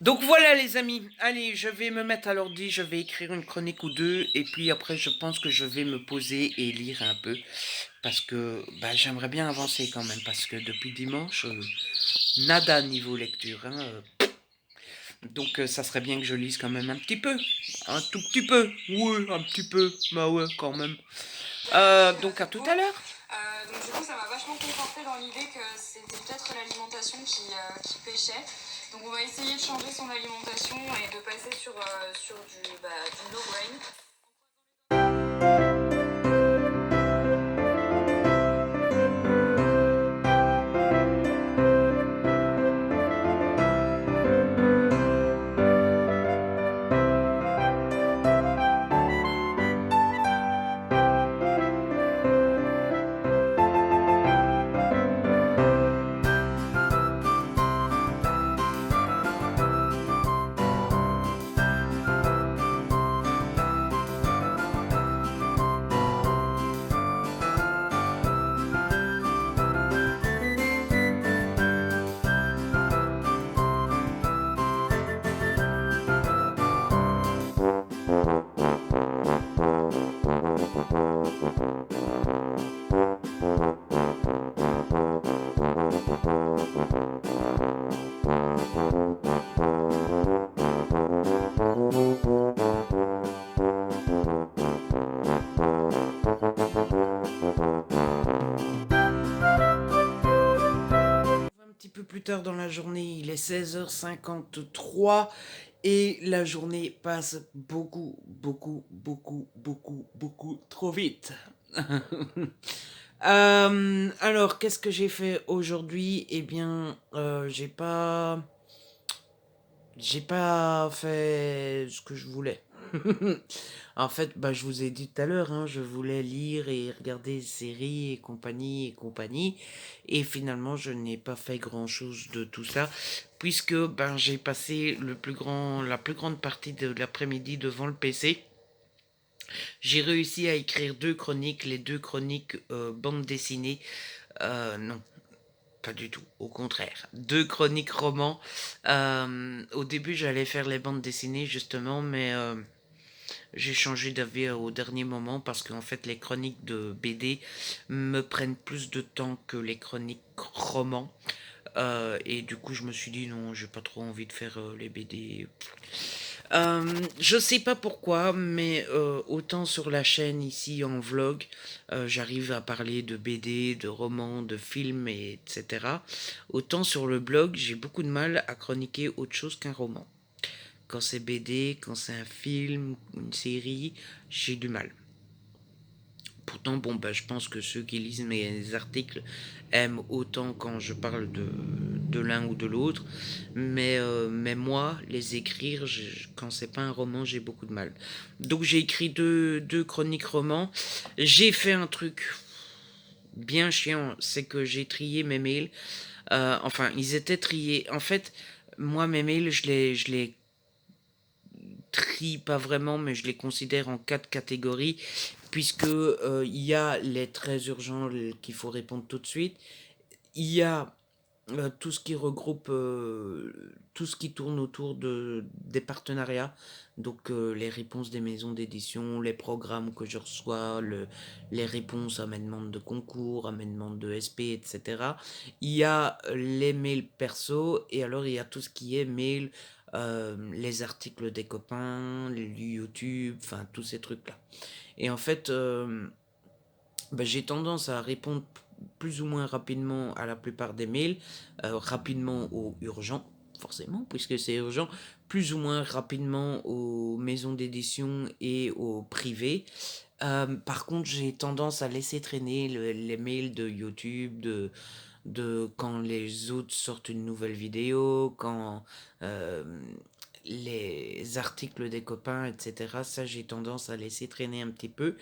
Donc voilà les amis, allez, je vais me mettre à l'ordi, je vais écrire une chronique ou deux, et puis après je pense que je vais me poser et lire un peu, parce que j'aimerais bien avancer quand même, parce que depuis dimanche, nada niveau lecture, hein, donc ça serait bien que je lise quand même un petit peu, un tout petit peu, ouais, un petit peu, bah ouais, quand même. Donc à tout à l'heure. Donc du coup ça m'a vachement conforté dans l'idée que c'était peut-être l'alimentation qui pêchait. Donc on va essayer de changer son alimentation et de passer sur du no grain. Un petit peu plus tard dans la journée, il est 16h53 et la journée passe beaucoup, beaucoup, beaucoup, beaucoup, beaucoup trop vite. Alors, qu'est-ce que j'ai fait aujourd'hui? Eh bien, j'ai pas fait ce que je voulais. En fait, je vous ai dit tout à l'heure, hein, je voulais lire et regarder des séries et compagnie et compagnie. Et finalement, je n'ai pas fait grand-chose de tout ça, puisque j'ai passé la plus grande partie de l'après-midi devant le PC. J'ai réussi à écrire 2 chroniques, les 2 chroniques bande dessinée. Non, pas du tout, au contraire. 2 chroniques romans. Au début, j'allais faire les bandes dessinées, justement, mais j'ai changé d'avis au dernier moment parce qu'en fait, les chroniques de BD me prennent plus de temps que les chroniques romans. Et du coup, je me suis dit non, j'ai pas trop envie de faire les BD. Je sais pas pourquoi, mais autant sur la chaîne ici en vlog, j'arrive à parler de BD, de romans, de films, etc. Autant sur le blog, j'ai beaucoup de mal à chroniquer autre chose qu'un roman. Quand c'est BD, quand c'est un film, une série, j'ai du mal. Pourtant, je pense que ceux qui lisent mes articles aiment autant quand je parle de l'un ou de l'autre. Mais moi, les écrire, quand c'est pas un roman, j'ai beaucoup de mal. Donc j'ai écrit 2 chroniques romans. J'ai fait un truc bien chiant, c'est que j'ai trié mes mails. Enfin, ils étaient triés. En fait, moi, mes mails, je les trie pas vraiment, mais je les considère en 4 catégories, puisque il y a les très urgents qu'il faut répondre tout de suite. Il y a tout ce qui regroupe, tout ce qui tourne autour des partenariats, donc les réponses des maisons d'édition, les programmes que je reçois, les réponses à mes demandes de concours, à mes demandes de SP, etc. Il y a les mails perso, et alors il y a tout ce qui est mail, les articles des copains, les YouTube, enfin tous ces trucs-là. Et en fait, j'ai tendance à répondre plus ou moins rapidement à la plupart des mails, rapidement aux urgents, forcément, puisque c'est urgent, plus ou moins rapidement aux maisons d'édition et aux privés. Par contre, j'ai tendance à laisser traîner les mails de YouTube, de quand les autres sortent une nouvelle vidéo, quand euh, les articles des copains, etc. Ça, j'ai tendance à laisser traîner un petit peu.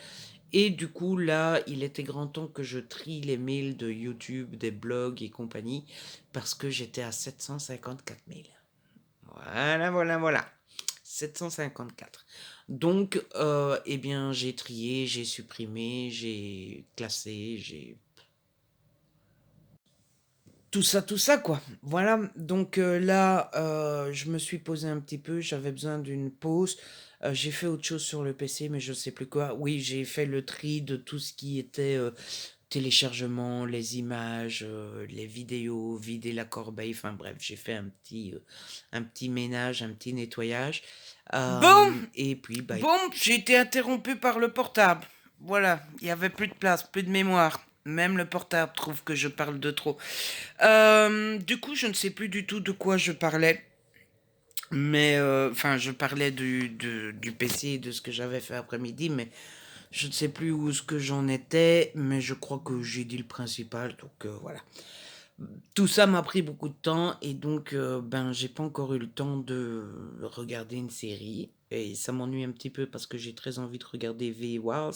Et du coup, là, il était grand temps que je trie les mails de YouTube, des blogs et compagnie, parce que j'étais à 754 mails. Voilà, voilà, voilà. 754. Donc, eh bien, j'ai trié, j'ai supprimé, j'ai classé, j'ai tout ça, quoi. Voilà, donc là, je me suis posé un petit peu, j'avais besoin d'une pause. J'ai fait autre chose sur le PC, mais je sais plus quoi. Oui, j'ai fait le tri de tout ce qui était téléchargement, les images, les vidéos, vider la corbeille, enfin bref, j'ai fait un petit ménage, un petit nettoyage. Bon, et puis, j'ai été interrompu par le portable. Voilà, il y avait plus de place, plus de mémoire. Même le portable trouve que je parle de trop. Du coup, je ne sais plus du tout de quoi je parlais. Mais, enfin, je parlais du PC et de ce que j'avais fait après-midi, mais je ne sais plus où ce que j'en étais, mais je crois que j'ai dit le principal, donc voilà. Tout ça m'a pris beaucoup de temps et donc ben j'ai pas encore eu le temps de regarder une série et ça m'ennuie un petit peu parce que j'ai très envie de regarder V-Wars.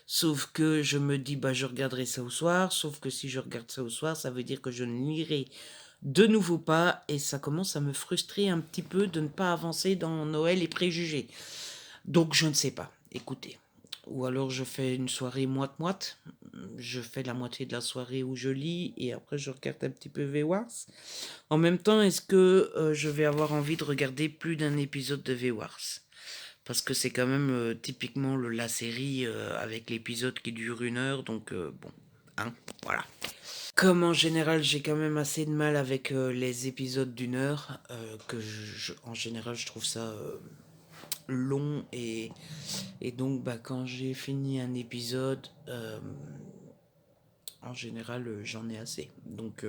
Sauf que je me dis bah je regarderai ça au soir, sauf que si je regarde ça au soir, ça veut dire que je ne lirai de nouveau pas et ça commence à me frustrer un petit peu de ne pas avancer dans Noël et préjugés. Donc je ne sais pas. Écoutez, ou alors je fais une soirée moite-moite. Je fais la moitié de la soirée où je lis et après je regarde un petit peu V-Wars. En même temps, est-ce que je vais avoir envie de regarder plus d'un épisode de V-Wars? Parce que c'est quand même typiquement la série avec l'épisode qui dure 1 heure, donc bon, hein, voilà. Comme en général j'ai quand même assez de mal avec les épisodes d'1 heure, que en général je trouve ça long et donc bah, quand j'ai fini un épisode, en général j'en ai assez. Donc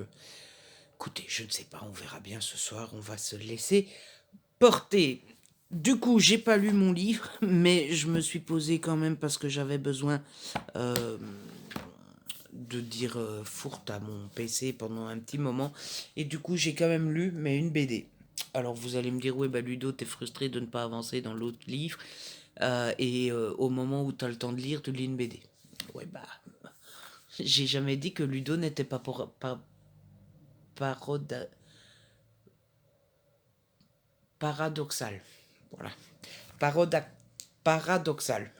écoutez, je ne sais pas, on verra bien ce soir, on va se laisser porter. Du coup, j'ai pas lu mon livre, mais je me suis posé quand même parce que j'avais besoin euh, de dire fourte à mon PC pendant un petit moment. Et du coup, j'ai quand même lu, mais une BD. Alors vous allez me dire, ouais, bah Ludo, t'es frustré de ne pas avancer dans l'autre livre. Et au moment où t'as le temps de lire, tu lis une BD. Ouais, bah, j'ai jamais dit que Ludo n'était pas paroda- paradoxal. Voilà. Paroda- Paradoxal.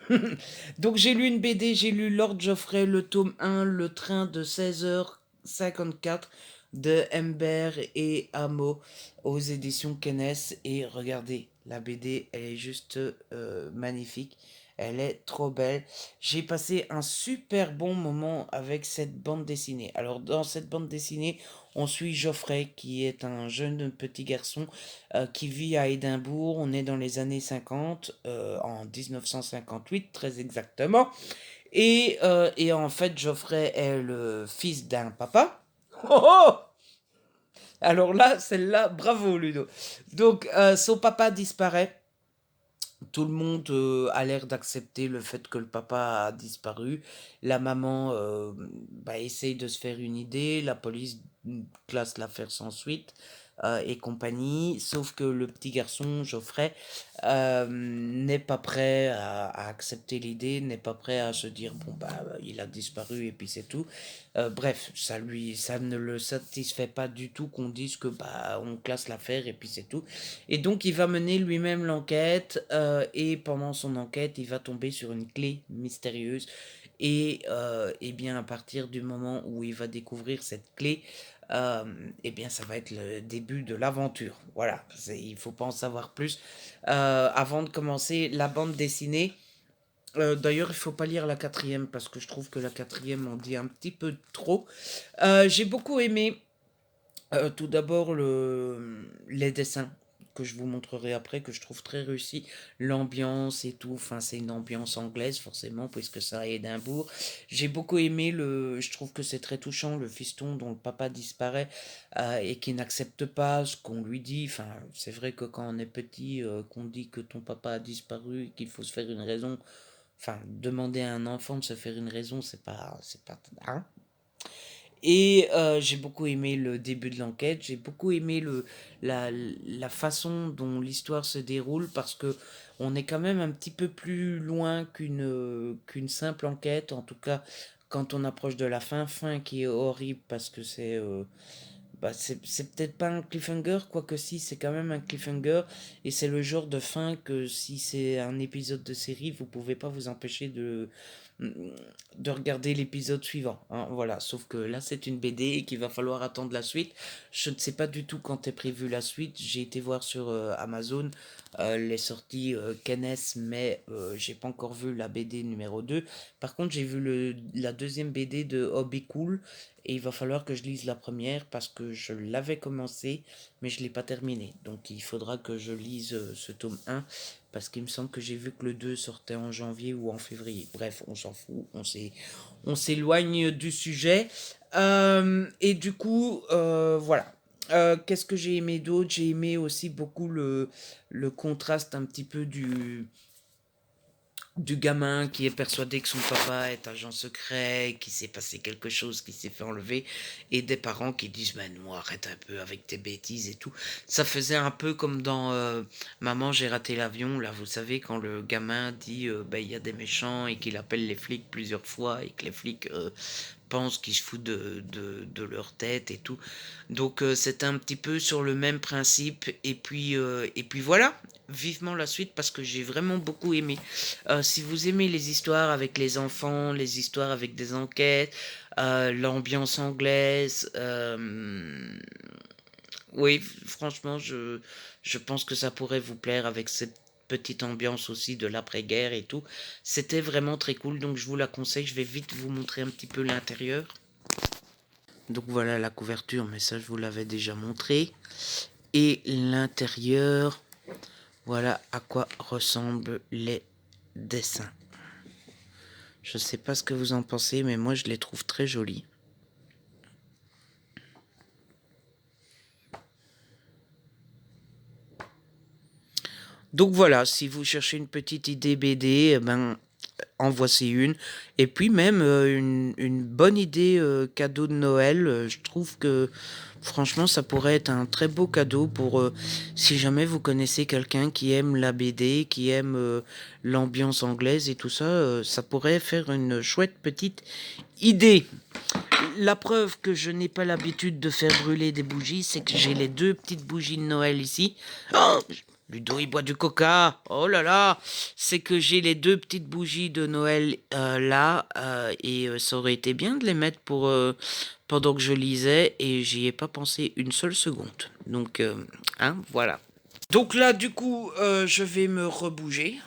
Donc j'ai lu une BD, j'ai lu Lord Geoffrey, le tome 1, le train de 16h54 de Humbert et Hameau aux éditions Kennes. Et regardez, la BD, elle est juste magnifique. Elle est trop belle. J'ai passé un super bon moment avec cette bande dessinée. Alors dans cette bande dessinée, on suit Geoffrey qui est un jeune petit garçon qui vit à Édimbourg. On est dans les années 50, en 1958 très exactement. Et en fait, Geoffrey est le fils d'un papa. Oh oh, alors là, celle-là, bravo Ludo. Donc, son papa disparaît. Tout le monde a l'air d'accepter le fait que le papa a disparu. La maman bah, essaye de se faire une idée. La police classe l'affaire sans suite et compagnie. Sauf que le petit garçon, Geoffrey, n'est pas prêt à accepter l'idée, n'est pas prêt à se dire bon bah il a disparu et puis c'est tout. Bref, ça ne le satisfait pas du tout qu'on dise que bah on classe l'affaire et puis c'est tout. Et donc il va mener lui-même l'enquête et pendant son enquête il va tomber sur une clé mystérieuse et bien à partir du moment où il va découvrir cette clé, et bien ça va être le début de l'aventure. Voilà, il faut pas en savoir plus avant de commencer la bande dessinée. D'ailleurs, il faut pas lire la quatrième parce que je trouve que la quatrième en dit un petit peu trop. J'ai beaucoup aimé tout d'abord les dessins que je vous montrerai après, que je trouve très réussi, l'ambiance et tout, enfin c'est une ambiance anglaise forcément puisque ça est Édimbourg. J'ai beaucoup aimé je trouve que c'est très touchant, le fiston dont le papa disparaît et qui n'accepte pas ce qu'on lui dit. Enfin c'est vrai que quand on est petit, qu'on dit que ton papa a disparu, et qu'il faut se faire une raison, enfin demander à un enfant de se faire une raison, c'est pas, hein. Et j'ai beaucoup aimé le début de l'enquête, j'ai beaucoup aimé la façon dont l'histoire se déroule parce que on est quand même un petit peu plus loin qu'une simple enquête, en tout cas quand on approche de la fin qui est horrible parce que c'est peut-être pas un cliffhanger, quoique si, c'est quand même un cliffhanger, et c'est le genre de fin que si c'est un épisode de série, vous pouvez pas vous empêcher de regarder l'épisode suivant, hein, voilà, sauf que là c'est une BD et qu'il va falloir attendre la suite. Je ne sais pas du tout quand est prévue la suite, j'ai été voir sur Amazon, les sorties Kenes, mais j'ai pas encore vu la BD numéro 2. Par contre, j'ai vu la deuxième BD de Hobby Cool, et il va falloir que je lise la première parce que je l'avais commencé, mais je l'ai pas terminé. Donc il faudra que je lise ce tome 1, parce qu'il me semble que j'ai vu que le 2 sortait en janvier ou en février. Bref, on s'en fout, on s'éloigne du sujet. Et du coup, voilà. Qu'est-ce que j'ai aimé d'autre? J'ai aimé aussi beaucoup le contraste un petit peu du gamin qui est persuadé que son papa est agent secret, qu'il s'est passé quelque chose, qu'il s'est fait enlever, et des parents qui disent ben non, arrête un peu avec tes bêtises et tout. Ça faisait un peu comme dans Maman, j'ai raté l'avion, là vous savez, quand le gamin dit ben il y a des méchants et qu'il appelle les flics plusieurs fois et que les flics pensent qu'ils se foutent de leur tête et tout. Donc c'est un petit peu sur le même principe, et puis voilà. Vivement la suite parce que j'ai vraiment beaucoup aimé. Si vous aimez les histoires avec les enfants, les histoires avec des enquêtes, l'ambiance anglaise, oui, franchement, je pense que ça pourrait vous plaire avec cette petite ambiance aussi de l'après-guerre et tout. C'était vraiment très cool, donc je vous la conseille. Je vais vite vous montrer un petit peu l'intérieur. Donc voilà la couverture, mais ça je vous l'avais déjà montré. Et l'intérieur, voilà à quoi ressemblent les dessins. Je sais pas ce que vous en pensez, mais moi je les trouve très jolis. Donc voilà, si vous cherchez une petite idée BD, eh ben, en voici une. Et puis même une bonne idée cadeau de Noël. Je trouve que franchement ça pourrait être un très beau cadeau pour si jamais vous connaissez quelqu'un qui aime la BD, qui aime l'ambiance anglaise et tout ça, ça pourrait faire une chouette petite idée. La preuve que je n'ai pas l'habitude de faire brûler des bougies, c'est que j'ai les deux petites bougies de Noël ici. Oh, Ludo, il boit du coca. Oh là là, c'est que j'ai les deux petites bougies de Noël là, et ça aurait été bien de les mettre pour pendant que je lisais, et j'y ai pas pensé une seule seconde. Donc, voilà. Donc là, du coup, je vais me rebouger,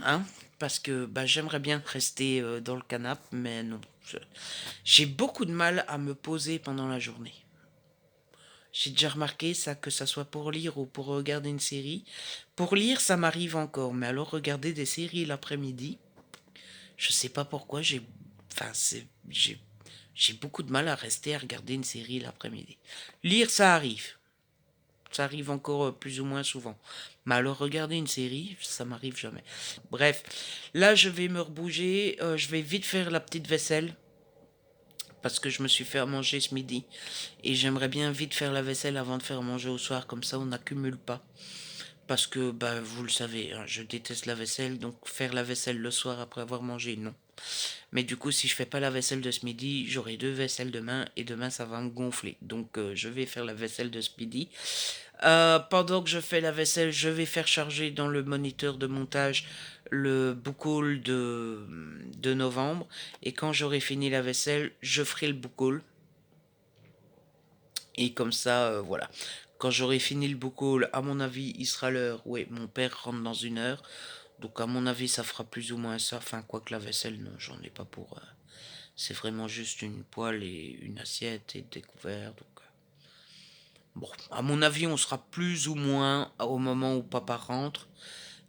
parce que bah, j'aimerais bien rester dans le canapé, mais non. J'ai beaucoup de mal à me poser pendant la journée. J'ai déjà remarqué ça, que ça soit pour lire ou pour regarder une série. Pour lire, ça m'arrive encore, mais alors regarder des séries l'après-midi, je sais pas pourquoi, enfin, j'ai beaucoup de mal à rester à regarder une série l'après-midi. Lire, ça arrive. Ça arrive encore plus ou moins souvent. Mais alors regarder une série, ça m'arrive jamais. Bref, là je vais me rebouger, je vais vite faire la petite vaisselle parce que je me suis fait à manger ce midi et j'aimerais bien vite faire la vaisselle avant de faire manger au soir, comme ça on n'accumule pas. Parce que bah vous le savez, je déteste la vaisselle, donc faire la vaisselle le soir après avoir mangé, non. Mais du coup, si je fais pas la vaisselle de ce midi, j'aurai deux vaisselles demain et demain ça va me gonfler. Donc je vais faire la vaisselle de ce midi. Pendant que je fais la vaisselle, je vais faire charger dans le moniteur de montage le book haul de novembre. Et quand j'aurai fini la vaisselle, je ferai le book haul. Et comme ça, voilà. Quand j'aurai fini le book haul, à mon avis, il sera l'heure. Oui, mon père rentre dans une heure. Donc à mon avis, ça fera plus ou moins ça. Enfin, quoique la vaisselle, non, j'en ai pas pour... c'est vraiment juste une poêle et une assiette et des couverts. Donc, bon, à mon avis, on sera plus ou moins au moment où papa rentre.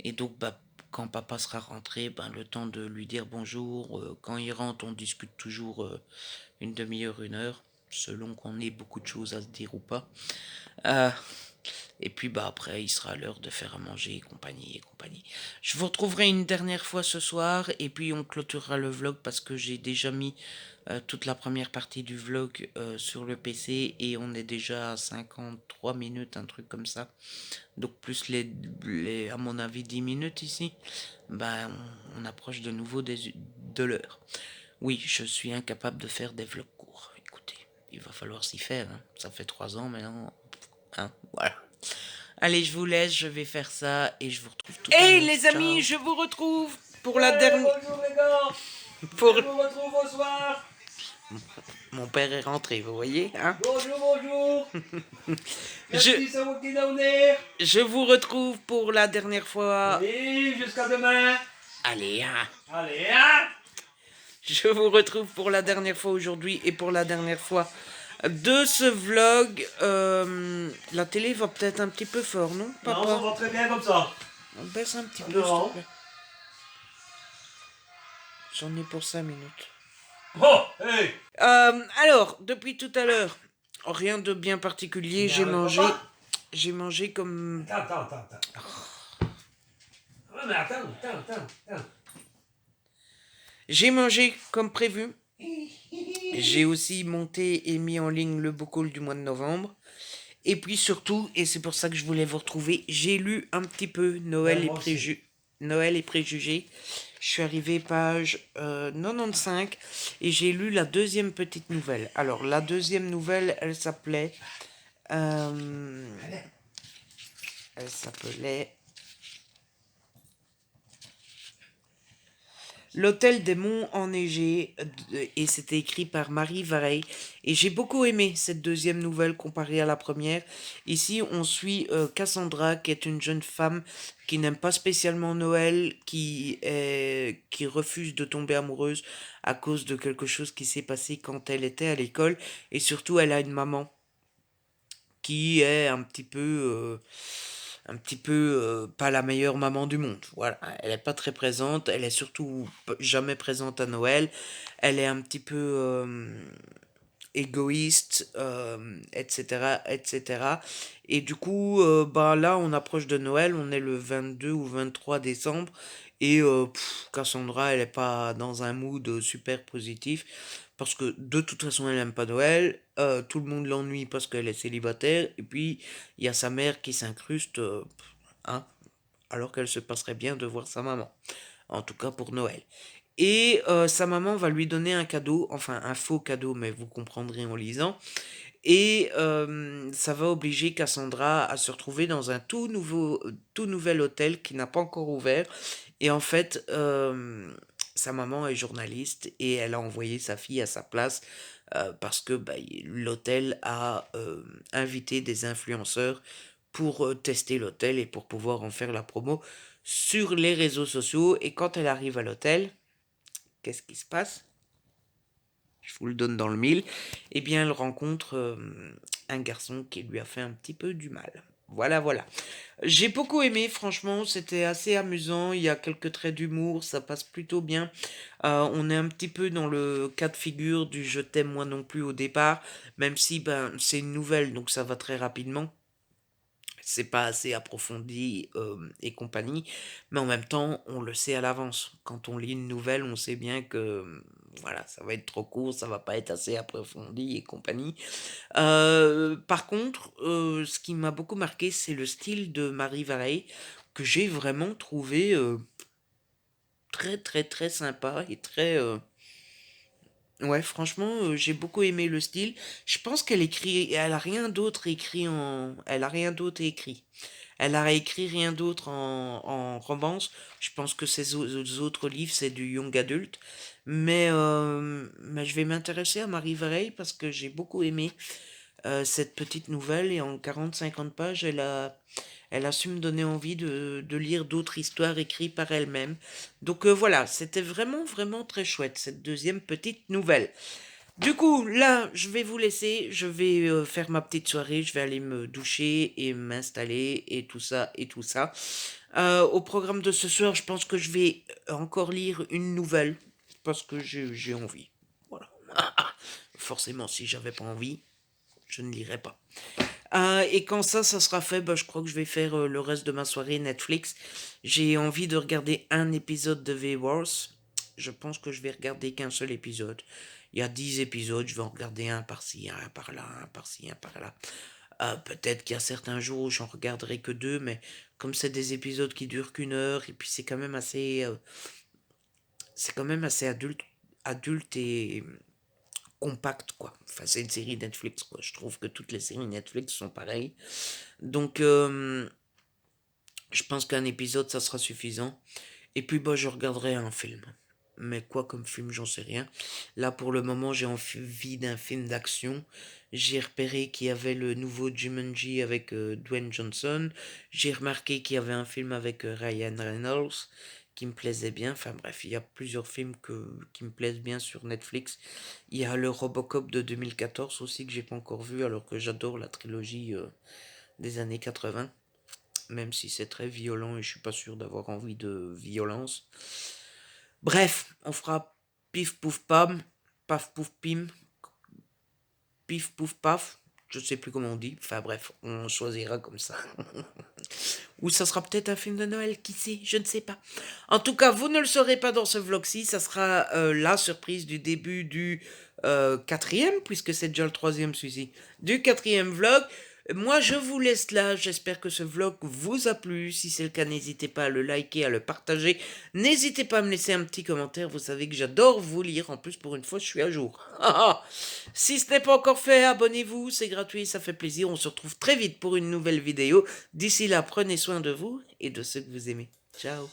Et donc, bah, quand papa sera rentré, ben, le temps de lui dire bonjour. Quand il rentre, on discute toujours une demi-heure, une heure, selon qu'on ait beaucoup de choses à se dire ou pas. Euh, et puis, bah, après, il sera l'heure de faire à manger et compagnie et compagnie. Je vous retrouverai une dernière fois ce soir. Et puis, on clôturera le vlog parce que j'ai déjà mis toute la première partie du vlog sur le PC et on est déjà à 53 minutes, un truc comme ça. Donc plus à mon avis 10 minutes ici, ben on approche de nouveau de l'heure. Oui, je suis incapable de faire des vlogs courts. Écoutez, il va falloir s'y faire, ça fait 3 ans maintenant, voilà. Allez, je vous laisse, je vais faire ça et je vous retrouve tout à l'heure. Hey les amis, je vous retrouve pour la dernière... Bonjour les gars. Pour... Je vous retrouve au soir. Mon père est rentré, vous voyez, hein? Bonjour, bonjour. Je- Merci, c'est vous qui d'honneur. Je vous retrouve pour la dernière fois. Oui, jusqu'à demain. Allez, hein? Allez, hein. Je vous retrouve pour la dernière fois aujourd'hui et pour la dernière fois de ce vlog. La télé va peut-être un petit peu fort, non, papa? Non, ça va très bien comme ça. On baisse un petit peu, Non. s'il te plaît. J'en ai pour 5 minutes. Oh, hey. Alors, depuis tout à l'heure, rien de bien particulier. Mais avec papa. J'ai mangé comme... Attends. Ouais, mais attends. J'ai mangé comme prévu. J'ai aussi monté et mis en ligne le book haul du mois de novembre. Et puis surtout, et c'est pour ça que je voulais vous retrouver, j'ai lu un petit peu Noël et préjugés. Je suis arrivé page 95 et j'ai lu la deuxième petite nouvelle. Alors, la deuxième nouvelle, elle s'appelait... L'hôtel des monts enneigés, et c'était écrit par Marie Vareille. Et j'ai beaucoup aimé cette deuxième nouvelle comparée à la première. Ici, on suit Cassandra, qui est une jeune femme qui n'aime pas spécialement Noël, qui refuse de tomber amoureuse à cause de quelque chose qui s'est passé quand elle était à l'école. Et surtout, elle a une maman qui est un petit peu pas la meilleure maman du monde. Voilà, elle est pas très présente, elle est surtout jamais présente à Noël. Elle est un petit peu égoïste, etc., etc. Et du coup, bah là, on approche de Noël, on est le 22 ou 23 décembre, et Cassandra, elle est pas dans un mood super positif, parce que de toute façon, elle n'aime pas Noël, tout le monde l'ennuie parce qu'elle est célibataire, et puis il y a sa mère qui s'incruste, hein, alors qu'elle se passerait bien de voir sa maman, en tout cas pour Noël. Et sa maman va lui donner un cadeau, enfin un faux cadeau, mais vous comprendrez en lisant. Et ça va obliger Cassandra à se retrouver dans un tout nouvel hôtel qui n'a pas encore ouvert. Et en fait, sa maman est journaliste et elle a envoyé sa fille à sa place parce que bah, l'hôtel a invité des influenceurs pour tester l'hôtel et pour pouvoir en faire la promo sur les réseaux sociaux. Et quand elle arrive à l'hôtel, qu'est-ce qui se passe? Je vous le donne dans le mille. Eh bien, elle rencontre un garçon qui lui a fait un petit peu du mal. Voilà. J'ai beaucoup aimé, franchement, c'était assez amusant. Il y a quelques traits d'humour, ça passe plutôt bien. On est un petit peu dans le cas de figure du je t'aime moi non plus au départ, même si ben c'est une nouvelle, donc ça va très rapidement. C'est pas assez approfondi et compagnie, mais en même temps, on le sait à l'avance. Quand on lit une nouvelle, on sait bien que voilà, ça va être trop court, ça va pas être assez approfondi et compagnie. Par contre, ce qui m'a beaucoup marqué, c'est le style de Marie Vareille, que j'ai vraiment trouvé très très très sympa et très... Ouais, franchement, j'ai beaucoup aimé le style. Je pense qu'elle écrit, elle a rien d'autre écrit en, elle a rien d'autre écrit. Elle a écrit rien d'autre en romance. Je pense que ses autres livres, c'est du young adult. Mais je vais m'intéresser à Marie Vareille parce que j'ai beaucoup aimé cette petite nouvelle et en 40-50 pages, elle a su me donner envie de lire d'autres histoires écrites par elle-même. Donc voilà, c'était vraiment, vraiment très chouette, cette deuxième petite nouvelle. Du coup, là, je vais vous laisser, je vais faire ma petite soirée, je vais aller me doucher et m'installer et tout ça et tout ça. Au programme de ce soir, je pense que je vais encore lire une nouvelle parce que j'ai envie. Voilà. Forcément, si j'avais pas envie, je ne lirai pas. Et quand ça sera fait, bah, je crois que je vais faire le reste de ma soirée Netflix. J'ai envie de regarder un épisode de V-Wars. Je pense que je vais regarder qu'un seul épisode. Il y a 10 épisodes, je vais en regarder un par-ci, un par-là, un par-ci, un par-là. Peut-être qu'il y a certains jours où j'en regarderai que 2, mais comme c'est des épisodes qui durent qu'1 heure, et puis c'est quand même assez adulte et compact, quoi. Enfin, c'est une série Netflix, quoi. Je trouve que toutes les séries Netflix sont pareilles. Donc, je pense qu'un épisode, ça sera suffisant. Et puis, bah, je regarderai un film. Mais quoi comme film, j'en sais rien. Là, pour le moment, j'ai envie d'un film d'action. J'ai repéré qu'il y avait le nouveau Jumanji avec Dwayne Johnson. J'ai remarqué qu'il y avait un film avec Ryan Reynolds qui me plaisait bien. Enfin bref, il y a plusieurs films qui me plaisent bien sur Netflix. Il y a le Robocop de 2014 aussi que j'ai pas encore vu, alors que j'adore la trilogie des années 80. Même si c'est très violent et je suis pas sûr d'avoir envie de violence. Bref, on fera pif pouf pam, paf pouf pim, pif pouf paf. Je sais plus comment on dit. Enfin bref, on choisira comme ça. Ou ça sera peut-être un film de Noël, qui sait, je ne sais pas. En tout cas, vous ne le saurez pas dans ce vlog-ci. Ça sera la surprise du début du quatrième, puisque c'est déjà le troisième celui-ci, du quatrième vlog. Moi, je vous laisse là. J'espère que ce vlog vous a plu. Si c'est le cas, n'hésitez pas à le liker, à le partager. N'hésitez pas à me laisser un petit commentaire. Vous savez que j'adore vous lire. En plus, pour une fois, je suis à jour. Si ce n'est pas encore fait, abonnez-vous. C'est gratuit, ça fait plaisir. On se retrouve très vite pour une nouvelle vidéo. D'ici là, prenez soin de vous et de ceux que vous aimez. Ciao.